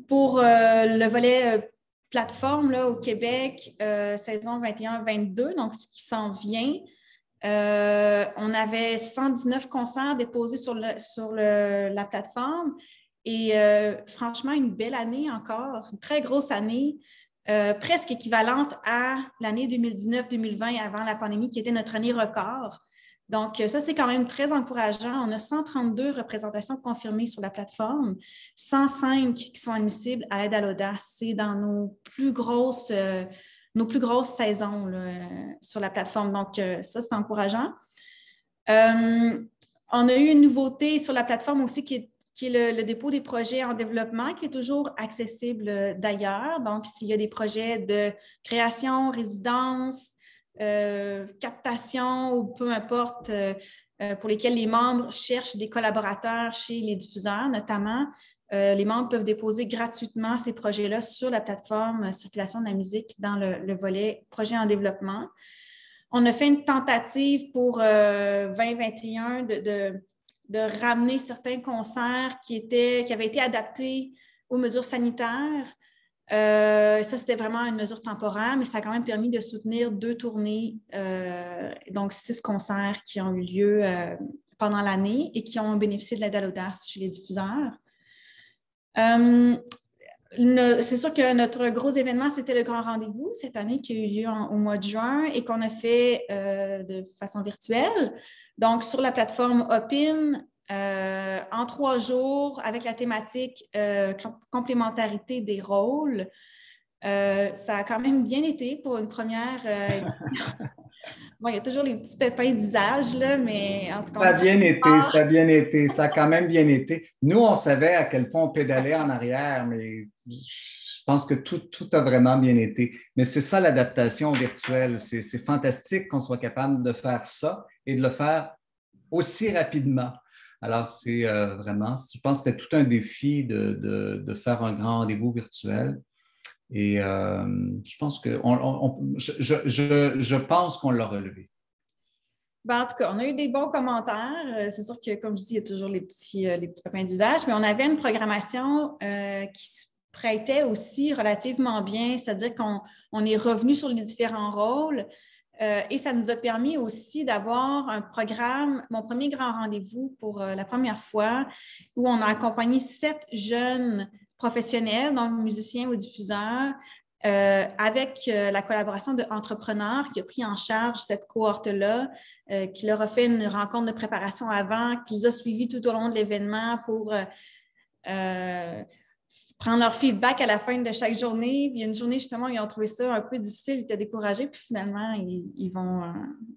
Pour le volet plateforme là, au Québec, saison 21-22, donc ce qui s'en vient, on avait 119 concerts déposés sur la plateforme et franchement, une belle année encore, une très grosse année, presque équivalente à l'année 2019-2020 avant la pandémie qui était notre année record. Donc, ça, c'est quand même très encourageant. On a 132 représentations confirmées sur la plateforme, 105 qui sont admissibles à l'aide à l'audace. C'est dans nos plus grosses saisons là, sur la plateforme. Donc, ça, c'est encourageant. On a eu une nouveauté sur la plateforme aussi qui est le dépôt des projets en développement, qui est toujours accessible d'ailleurs. Donc, s'il y a des projets de création, résidence, captation ou peu importe, pour lesquels les membres cherchent des collaborateurs chez les diffuseurs, notamment, les membres peuvent déposer gratuitement ces projets-là sur la plateforme Circulation de la musique dans le volet projet en développement. On a fait une tentative pour 2021 de ramener certains concerts qui avaient été adaptés aux mesures sanitaires. Ça, c'était vraiment une mesure temporaire, mais ça a quand même permis de soutenir 2 tournées, donc 6 concerts qui ont eu lieu pendant l'année et qui ont bénéficié de l'aide à l'audace chez les diffuseurs. C'est sûr que notre gros événement, c'était le Grand Rendez-vous cette année qui a eu lieu au mois de juin et qu'on a fait de façon virtuelle. Donc, sur la plateforme Hopin, en 3 jours, avec la thématique complémentarité des rôles. Ça a quand même bien été pour une première édition. Bon, il y a toujours les petits pépins d'usage, là, mais en tout cas... Ça a bien été, ça a quand même bien été. Nous, on savait à quel point on pédalait en arrière, mais je pense que tout a vraiment bien été. Mais c'est ça l'adaptation virtuelle. C'est fantastique qu'on soit capable de faire ça et de le faire aussi rapidement. Alors, c'est vraiment, je pense que c'était tout un défi de faire un grand rendez-vous virtuel. Et je pense je pense qu'on l'a relevé. Ben, en tout cas, on a eu des bons commentaires. C'est sûr que, comme je dis, il y a toujours les petits pépins d'usage, mais on avait une programmation qui se prêtait aussi relativement bien, c'est-à-dire qu'on est revenu sur les différents rôles. Et ça nous a permis aussi d'avoir un programme, mon premier grand rendez-vous pour la première fois, où on a accompagné 7 jeunes professionnels, donc musiciens ou diffuseurs, avec la collaboration d'entrepreneurs qui a pris en charge cette cohorte-là, qui leur a fait une rencontre de préparation avant, qui les a suivis tout au long de l'événement pour prendre leur feedback à la fin de chaque journée. Puis il y a une journée, justement, ils ont trouvé ça un peu difficile, ils étaient découragés, puis finalement,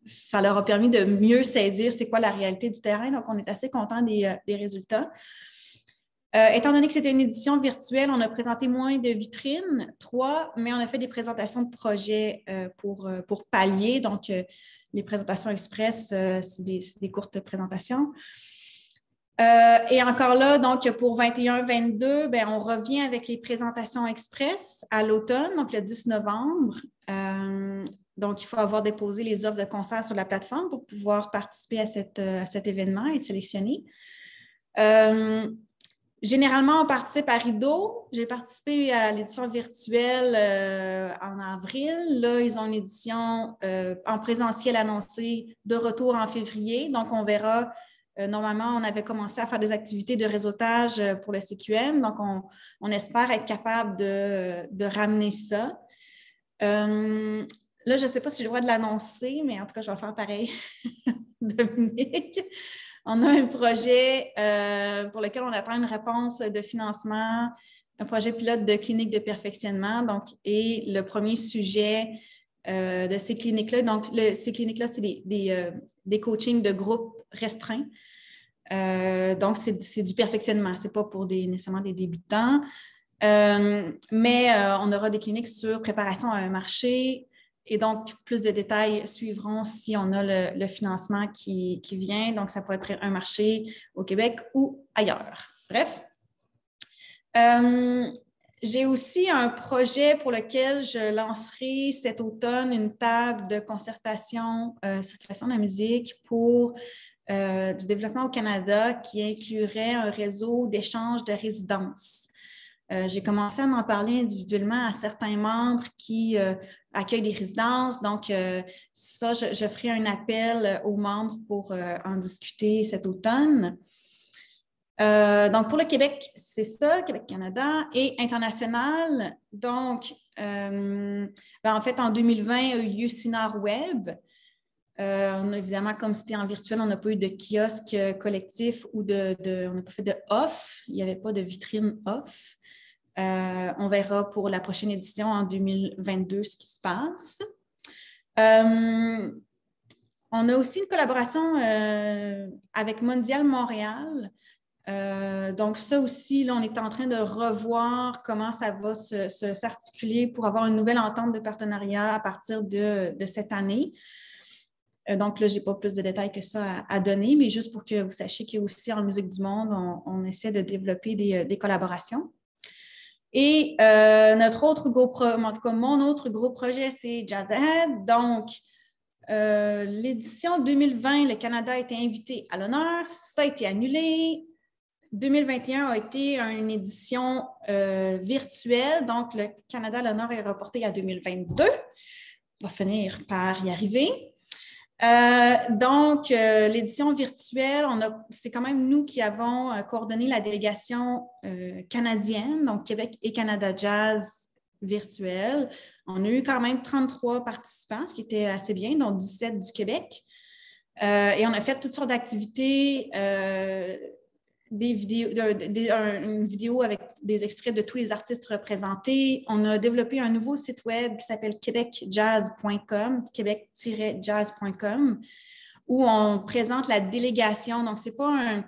ça leur a permis de mieux saisir c'est quoi la réalité du terrain. Donc, on est assez contents des résultats. Étant donné que c'était une édition virtuelle, on a présenté moins de vitrines, 3, mais on a fait des présentations de projets pour pallier. Donc, les présentations express, c'est des courtes présentations. Et encore là, donc pour 21-22, ben, on revient avec les présentations express à l'automne, donc le 10 novembre. Donc, il faut avoir déposé les offres de concert sur la plateforme pour pouvoir participer à cet événement et être sélectionné. Généralement, on participe à Rideau. J'ai participé à l'édition virtuelle en avril. Là, ils ont une édition en présentiel annoncée de retour en février. Donc, on verra. Normalement, on avait commencé à faire des activités de réseautage pour le CQM. Donc, on espère être capable de ramener ça. Là, je ne sais pas si j'ai le droit de l'annoncer, mais en tout cas, je vais le faire pareil, Dominique. On a un projet pour lequel on attend une réponse de financement, un projet pilote de clinique de perfectionnement. Donc, et le premier sujet de ces cliniques-là, donc ces cliniques-là, c'est des coachings de groupe restreints. Donc, c'est du perfectionnement, ce n'est pas pour nécessairement des débutants. Mais on aura des cliniques sur préparation à un marché. Et donc, plus de détails suivront si on a le financement qui vient. Donc, ça peut être un marché au Québec ou ailleurs. Bref. j'ai aussi un projet pour lequel je lancerai cet automne une table de concertation circulation de la musique pour du développement au Canada qui inclurait un réseau d'échange de résidences. J'ai commencé à m'en parler individuellement à certains membres qui accueillent des résidences. Donc, ça, je ferai un appel aux membres pour en discuter cet automne. Donc, pour le Québec, c'est ça, Québec-Canada et international. Donc, en fait, en 2020, a eu lieu Cinar Web. On a évidemment, comme c'était en virtuel, on n'a pas eu de kiosque collectif ou on n'a pas fait de off. Il n'y avait pas de vitrine off. On verra pour la prochaine édition en 2022 ce qui se passe. On a aussi une collaboration avec Mondial Montréal. Donc, ça aussi, là, on est en train de revoir comment ça va s'articuler pour avoir une nouvelle entente de partenariat à partir de cette année. Donc, là, je n'ai pas plus de détails que ça à donner, mais juste pour que vous sachiez qu'aussi en musique du monde, on essaie de développer des collaborations. Et notre autre en tout cas, mon autre gros projet, c'est Jazz Ahead. Donc, l'édition 2020, le Canada a été invité à l'honneur. Ça a été annulé. 2021 a été une édition virtuelle. Donc, le Canada à l'honneur est reporté à 2022. On va finir par y arriver. Donc, l'édition virtuelle, c'est quand même nous qui avons coordonné la délégation canadienne, donc Québec et Canada Jazz virtuel. On a eu quand même 33 participants, ce qui était assez bien, dont 17 du Québec. Et on a fait toutes sortes d'activités, une vidéo avec des extraits de tous les artistes représentés. On a développé un nouveau site web qui s'appelle québecjazz.com, québec-jazz.com, où on présente la délégation. Donc, c'est pas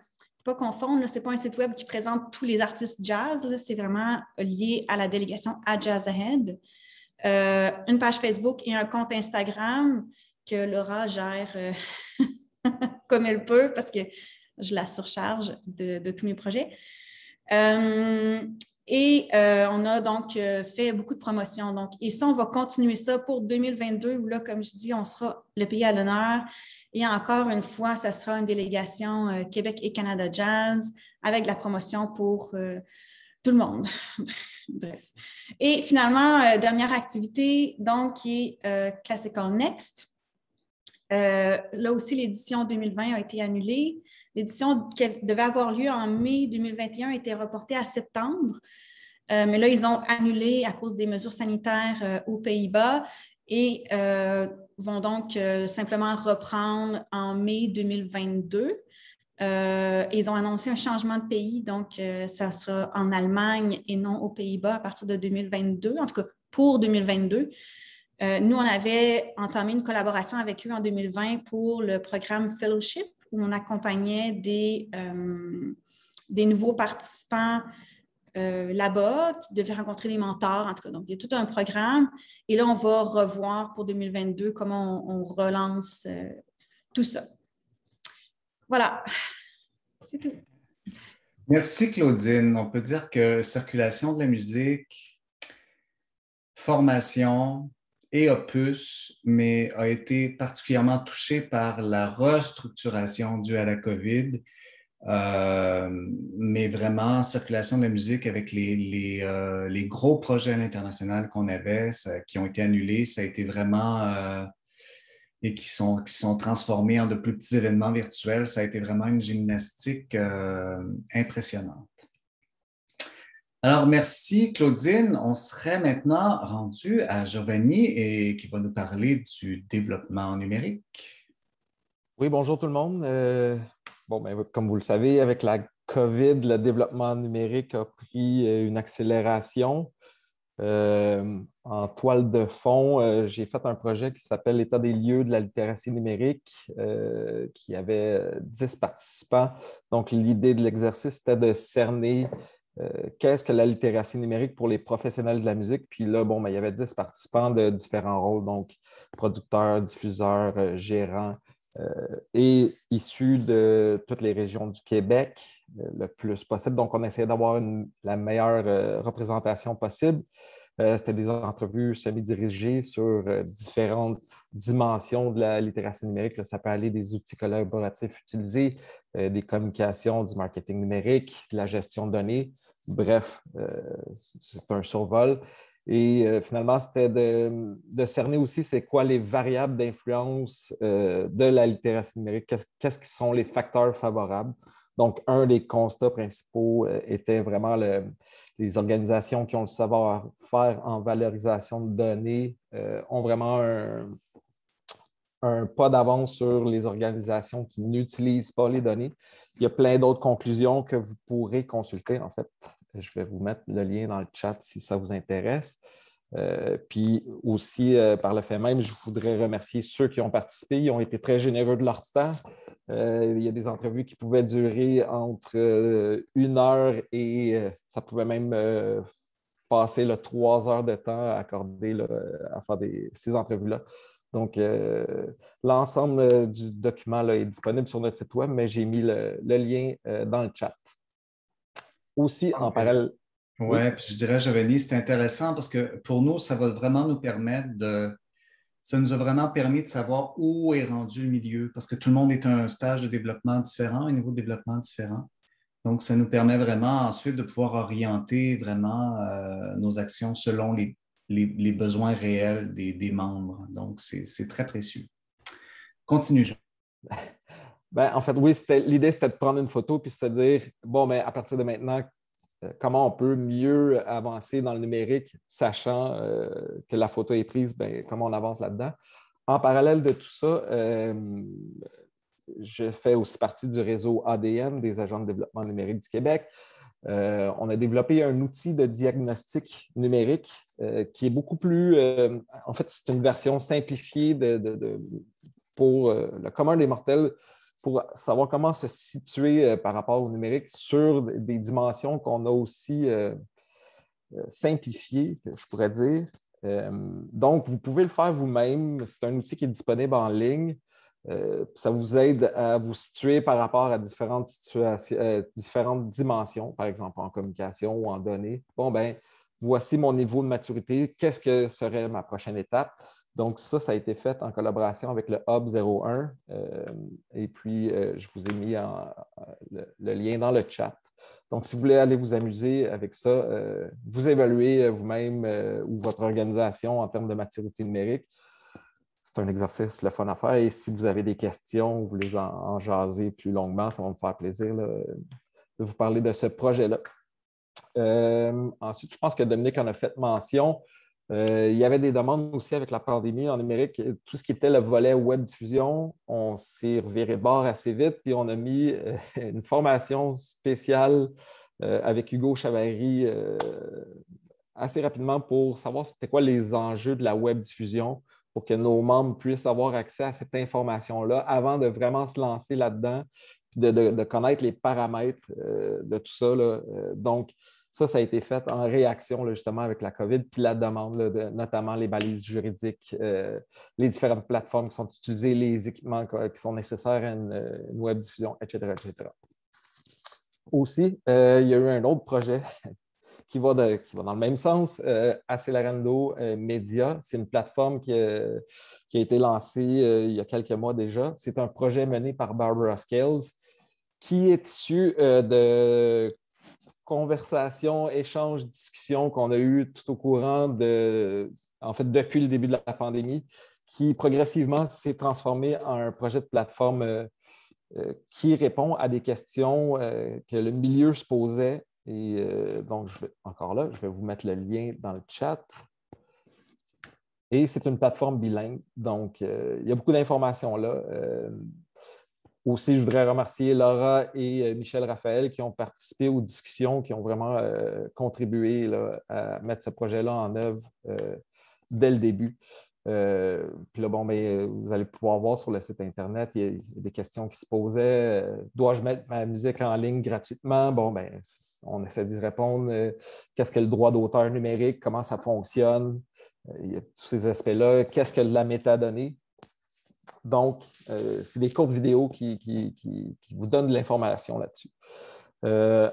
confondre, ce n'est pas un site web qui présente tous les artistes jazz, c'est vraiment lié à la délégation à Jazz Ahead. Une page Facebook et un compte Instagram que Laura gère comme elle peut parce que je la surcharge de tous mes projets. On a donc fait beaucoup de promotions. Donc, et ça, on va continuer ça pour 2022, où là, comme je dis, on sera le pays à l'honneur. Et encore une fois, ça sera une délégation Québec et Canada Jazz avec la promotion pour tout le monde. Bref. Et finalement, dernière activité, donc, qui est Classical Next. Là aussi, l'édition 2020 a été annulée. L'édition qui devait avoir lieu en mai 2021 a été reportée à septembre. Mais là, ils ont annulé à cause des mesures sanitaires aux Pays-Bas et vont donc simplement reprendre en mai 2022. Ils ont annoncé un changement de pays, donc ça sera en Allemagne et non aux Pays-Bas à partir de 2022, en tout cas pour 2022. Nous, on avait entamé une collaboration avec eux en 2020 pour le programme Fellowship, où on accompagnait des nouveaux participants là-bas qui devaient rencontrer des mentors, en tout cas. Donc, il y a tout un programme. Et là, on va revoir pour 2022 comment on relance tout ça. Voilà, c'est tout. Merci, Claudine. On peut dire que circulation de la musique, formation et opus, mais a été particulièrement touché par la restructuration due à la COVID. Mais vraiment, circulation de la musique avec les gros projets à l'international qu'on avait, qui ont été annulés, ça a été vraiment... et qui sont transformés en de plus petits événements virtuels. Ça a été vraiment une gymnastique impressionnante. Alors, merci Claudine. On serait maintenant rendu à Giovanni et qui va nous parler du développement numérique. Oui, bonjour tout le monde. Comme vous le savez, avec la COVID, le développement numérique a pris une accélération. En toile de fond, j'ai fait un projet qui s'appelle l'État des lieux de la littératie numérique, qui avait 10 participants. Donc, l'idée de l'exercice, c'était de cerner qu'est-ce que la littératie numérique pour les professionnels de la musique. Puis là, il y avait 10 participants de différents rôles, donc producteurs, diffuseurs, gérants, et issus de toutes les régions du Québec le plus possible. Donc, on essayait d'avoir la meilleure représentation possible. C'était des entrevues semi-dirigées sur différentes dimensions de la littératie numérique. Là, ça peut aller des outils collaboratifs utilisés, des communications, du marketing numérique, de la gestion de données. Bref, c'est un survol. Et finalement, c'était de cerner aussi c'est quoi les variables d'influence de la littératie numérique, qu'est-ce qui sont les facteurs favorables. Donc, un des constats principaux était vraiment les organisations qui ont le savoir-faire en valorisation de données ont vraiment un pas d'avance sur les organisations qui n'utilisent pas les données. Il y a plein d'autres conclusions que vous pourrez consulter. En fait, je vais vous mettre le lien dans le chat si ça vous intéresse. Puis aussi, par le fait même, je voudrais remercier ceux qui ont participé. Ils ont été très généreux de leur temps. Il y a des entrevues qui pouvaient durer entre 1 heure et ça pouvait même passer 3 heures de temps accordé à faire ces entrevues-là. Donc, l'ensemble du document là, est disponible sur notre site web, mais j'ai mis le lien dans le chat. Aussi, en parallèle. Oui, puis je dirais, Giovanni, c'est intéressant parce que pour nous, ça va vraiment nous permettre ça nous a vraiment permis de savoir où est rendu le milieu parce que tout le monde est à un stage de développement différent, un niveau de développement différent. Donc, ça nous permet vraiment ensuite de pouvoir orienter vraiment nos actions selon les besoins réels des membres. Donc, c'est très précieux. Continue, Jean. En fait, oui, l'idée, c'était de prendre une photo puis de se dire, bon, mais à partir de maintenant, comment on peut mieux avancer dans le numérique, sachant que la photo est prise, comment on avance là-dedans. En parallèle de tout ça, je fais aussi partie du réseau ADN, des agents de développement numérique du Québec. On a développé un outil de diagnostic numérique qui est beaucoup plus... en fait, c'est une version simplifiée pour le commun des mortels pour savoir comment se situer par rapport au numérique sur des dimensions qu'on a aussi simplifiées, je pourrais dire. Donc, vous pouvez le faire vous-même. C'est un outil qui est disponible en ligne. Ça vous aide à vous situer par rapport à différentes dimensions, par exemple en communication ou en données. Bon, voici mon niveau de maturité. Qu'est-ce que serait ma prochaine étape? Donc, ça a été fait en collaboration avec le Hub 01. Et puis, je vous ai mis le lien dans le chat. Donc, si vous voulez aller vous amuser avec ça, vous évaluer vous-même ou votre organisation en termes de maturité numérique, c'est un exercice le fun à faire. Et si vous avez des questions, vous voulez en jaser plus longuement, ça va me faire plaisir là, de vous parler de ce projet-là. Ensuite, je pense que Dominique en a fait mention. Il y avait des demandes aussi avec la pandémie en numérique. Tout ce qui était le volet web diffusion, on s'est reviré de bord assez vite, puis on a mis une formation spéciale avec Hugo Chavary assez rapidement pour savoir c'était quoi les enjeux de la web diffusion pour que nos membres puissent avoir accès à cette information-là avant de vraiment se lancer là-dedans, de connaître les paramètres de tout ça. Là. Donc, ça a été fait en réaction là, justement avec la COVID, puis la demande, là, notamment les balises juridiques, les différentes plateformes qui sont utilisées, les équipements qui sont nécessaires à une web diffusion, etc., etc. Aussi, il y a eu un autre projet qui va dans le même sens, Accelerando Media. C'est une plateforme qui a été lancée il y a quelques mois déjà. C'est un projet mené par Barbara Scales qui est issu de conversations, échanges, discussions qu'on a eues tout au courant depuis le début de la pandémie, qui progressivement s'est transformé en un projet de plateforme qui répond à des questions que le milieu se posait. Et donc, je vais vous mettre le lien dans le chat. Et c'est une plateforme bilingue. Donc, il y a beaucoup d'informations là. Aussi, je voudrais remercier Laura et Michel Raphaël qui ont participé aux discussions, qui ont vraiment contribué là, à mettre ce projet-là en œuvre dès le début. Puis là, vous allez pouvoir voir sur le site Internet, il y a des questions qui se posaient. Dois-je mettre ma musique en ligne gratuitement? On essaie d'y répondre. Qu'est-ce que le droit d'auteur numérique? Comment ça fonctionne? Il y a tous ces aspects-là. Qu'est-ce que la métadonnée? Donc, c'est des courtes vidéos qui vous donnent de l'information là-dessus.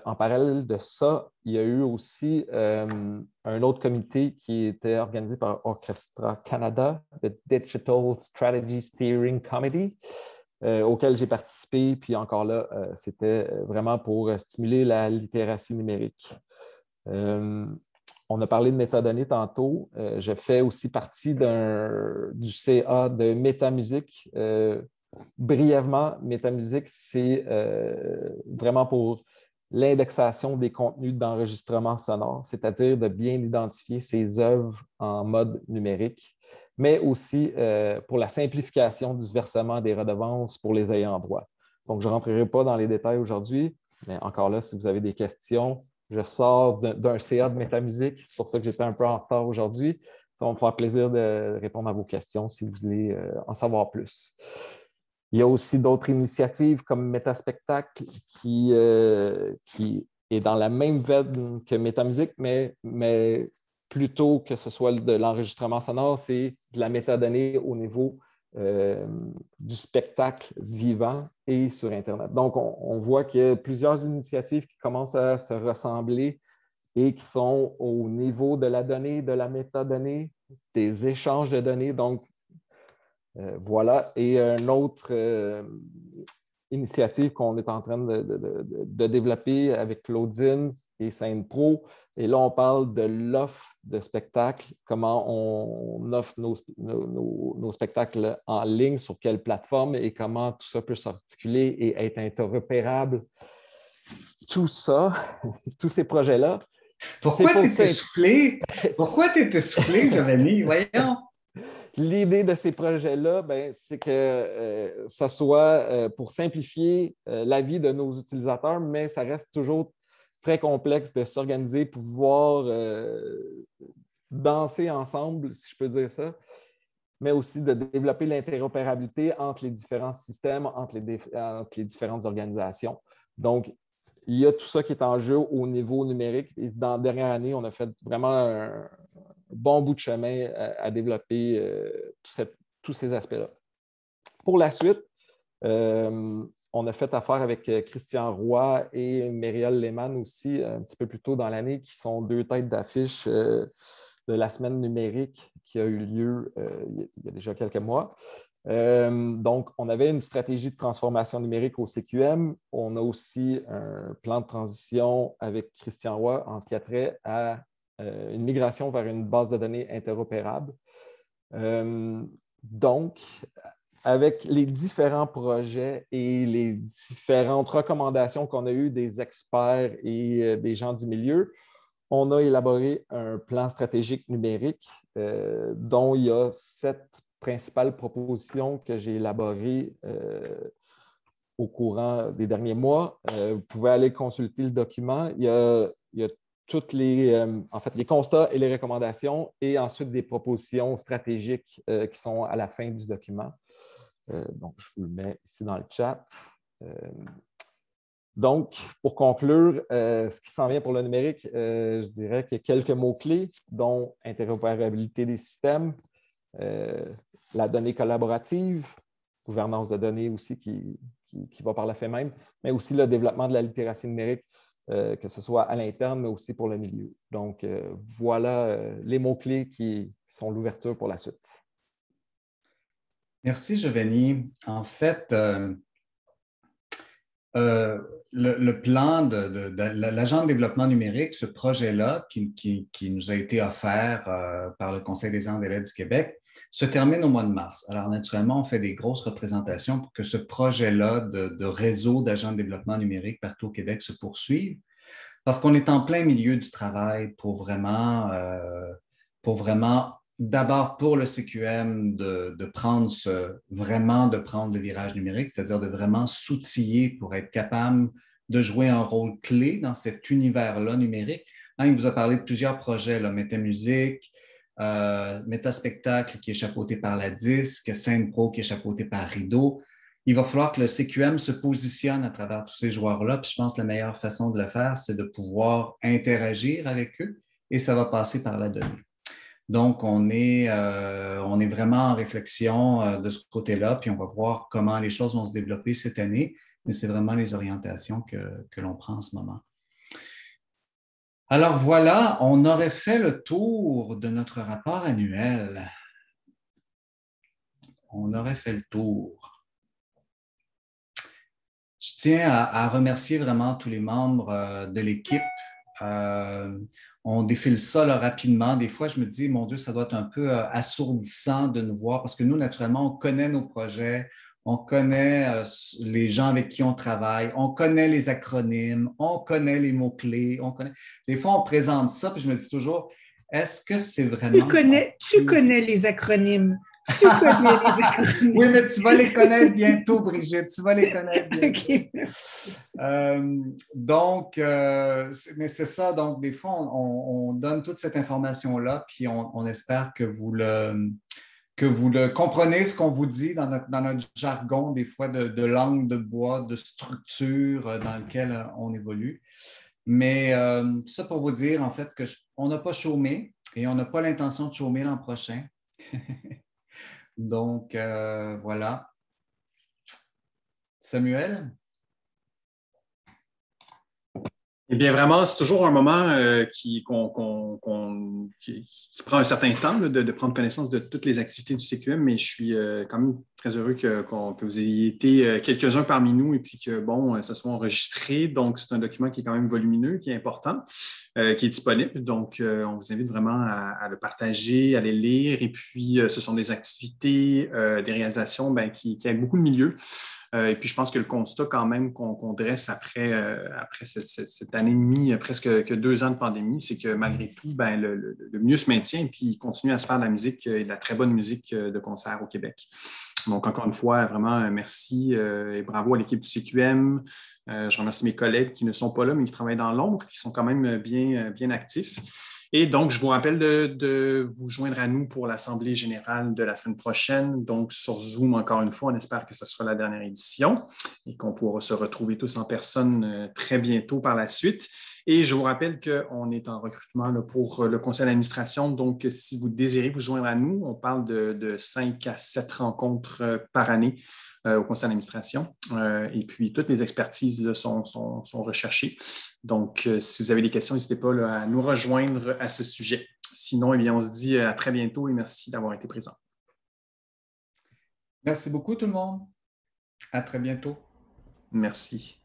En parallèle de ça, il y a eu aussi un autre comité qui était organisé par Orchestra Canada, le Digital Strategy Steering Committee, auquel j'ai participé. Puis encore là, c'était vraiment pour stimuler la littératie numérique. On a parlé de métadonnées tantôt. Je fais aussi partie du CA de Métamusique. Brièvement, Métamusique, c'est vraiment pour l'indexation des contenus d'enregistrement sonore, c'est-à-dire de bien identifier ces œuvres en mode numérique, mais aussi pour la simplification du versement des redevances pour les ayants droit. Donc, je ne rentrerai pas dans les détails aujourd'hui, mais encore là, si vous avez des questions, je sors d'un CA de Métamusique, c'est pour ça que j'étais un peu en retard aujourd'hui. Ça va me faire plaisir de répondre à vos questions si vous voulez en savoir plus. Il y a aussi d'autres initiatives comme Métaspectacle qui est dans la même veine que Métamusique, mais plutôt que ce soit de l'enregistrement sonore, c'est de la métadonnée au niveau du spectacle vivant et sur Internet. Donc, on voit qu'il y a plusieurs initiatives qui commencent à se ressembler et qui sont au niveau de la donnée, de la métadonnée, des échanges de données. Donc, voilà. Et une autre initiative qu'on est en train de développer avec Claudine et Scène Pro. Et là, on parle de l'offre de spectacles, comment on offre nos spectacles en ligne, sur quelle plateforme et comment tout ça peut s'articuler et être interopérable. Tout ça, tous ces projets-là. Pourquoi tu étais soufflé? Pourquoi tu étais soufflé, Giovanni? Voyons. L'idée de ces projets-là, c'est que ça soit pour simplifier la vie de nos utilisateurs, mais ça reste toujours très complexe de s'organiser pour pouvoir danser ensemble, si je peux dire ça, mais aussi de développer l'interopérabilité entre les différents systèmes, entre les différentes organisations. Donc, il y a tout ça qui est en jeu au niveau numérique. Et dans la dernière année, on a fait vraiment un bon bout de chemin à développer tous ces aspects-là. Pour la suite, on a fait affaire avec Christian Roy et Mériel Lehmann aussi, un petit peu plus tôt dans l'année, qui sont deux têtes d'affiche de la semaine numérique qui a eu lieu il y a déjà quelques mois. Donc, on avait une stratégie de transformation numérique au CQM. On a aussi un plan de transition avec Christian Roy en ce qui a trait à une migration vers une base de données interopérable. Donc, avec les différents projets et les différentes recommandations qu'on a eues des experts et des gens du milieu, on a élaboré un plan stratégique numérique dont il y a 7 principales propositions que j'ai élaborées au courant des derniers mois. Vous pouvez aller consulter le document. Il y a toutes les constats et les recommandations et ensuite des propositions stratégiques qui sont à la fin du document. Donc, je vous le mets ici dans le chat. Donc, pour conclure, ce qui s'en vient pour le numérique, je dirais qu'il y a quelques mots-clés, dont interopérabilité des systèmes, la donnée collaborative, gouvernance de données aussi qui va par le fait même, mais aussi le développement de la littératie numérique, que ce soit à l'interne, mais aussi pour le milieu. Donc, voilà les mots-clés qui sont l'ouverture pour la suite. Merci, Giovanni. En fait, le plan de l'agent de développement numérique, ce projet-là qui nous a été offert par le Conseil des arts et lettres du Québec, se termine au mois de mars. Alors, naturellement, on fait des grosses représentations pour que ce projet-là de réseau d'agents de développement numérique partout au Québec se poursuive, parce qu'on est en plein milieu du travail pour vraiment d'abord pour le CQM, de prendre le virage numérique, c'est-à-dire de vraiment s'outiller pour être capable de jouer un rôle clé dans cet univers-là numérique. Il vous a parlé de plusieurs projets, là, Métamusique, Métaspectacle qui est chapeauté par la Disque, Scène Pro qui est chapeauté par Rideau. Il va falloir que le CQM se positionne à travers tous ces joueurs-là. Puis je pense que la meilleure façon de le faire, c'est de pouvoir interagir avec eux et ça va passer par la donnée. Donc, on est vraiment en réflexion de ce côté-là, puis on va voir comment les choses vont se développer cette année, mais c'est vraiment les orientations que l'on prend en ce moment. Alors voilà, on aurait fait le tour de notre rapport annuel. On aurait fait le tour. Je tiens à remercier vraiment tous les membres de l'équipe. On défile ça là, rapidement. Des fois, je me dis, mon Dieu, ça doit être un peu assourdissant de nous voir parce que nous, naturellement, on connaît nos projets, on connaît les gens avec qui on travaille, on connaît les acronymes, on connaît les mots-clés, on connaît. Des fois, on présente ça, puis je me dis toujours, est-ce que c'est vraiment... Tu connais les acronymes. Tu connais les acronymes. Oui, mais tu vas les connaître bientôt, Brigitte. Tu vas les connaître bientôt. OK, merci. Mais c'est ça. Donc, des fois, on donne toute cette information-là, puis on espère que vous le comprenez, ce qu'on vous dit dans notre jargon, des fois, de langue de bois, de structure dans lequel on évolue. Mais ça pour vous dire, en fait, qu'on n'a pas chômé et on n'a pas l'intention de chômer l'an prochain. Donc, voilà. Samuel? Eh bien, vraiment, c'est toujours un moment qui prend un certain temps de prendre connaissance de toutes les activités du CQM, mais je suis quand même très heureux que vous ayez été quelques-uns parmi nous et puis que, bon, ça soit enregistré. Donc, c'est un document qui est quand même volumineux, qui est important, qui est disponible. Donc, on vous invite vraiment à le partager, à les lire. Et puis, ce sont des activités, des réalisations qui aident beaucoup de milieux. Et puis, je pense que le constat quand même qu'on dresse après cette année et demie, presque que 2 ans de pandémie, c'est que malgré tout, le mieux se maintient et puis il continue à se faire de la musique et de la très bonne musique de concert au Québec. Donc, encore une fois, vraiment, merci et bravo à l'équipe du CQM. Je remercie mes collègues qui ne sont pas là, mais qui travaillent dans l'ombre, qui sont quand même bien actifs. Et donc, je vous rappelle de vous joindre à nous pour l'Assemblée générale de la semaine prochaine. Donc, sur Zoom, encore une fois, on espère que ce sera la dernière édition et qu'on pourra se retrouver tous en personne très bientôt par la suite. Et je vous rappelle qu'on est en recrutement là, pour le conseil d'administration. Donc, si vous désirez vous joindre à nous, on parle de 5 à 7 rencontres par année au conseil d'administration. Et puis, toutes les expertises là, sont recherchées. Donc, si vous avez des questions, n'hésitez pas là, à nous rejoindre à ce sujet. Sinon, eh bien, on se dit à très bientôt et merci d'avoir été présent. Merci beaucoup tout le monde. À très bientôt. Merci.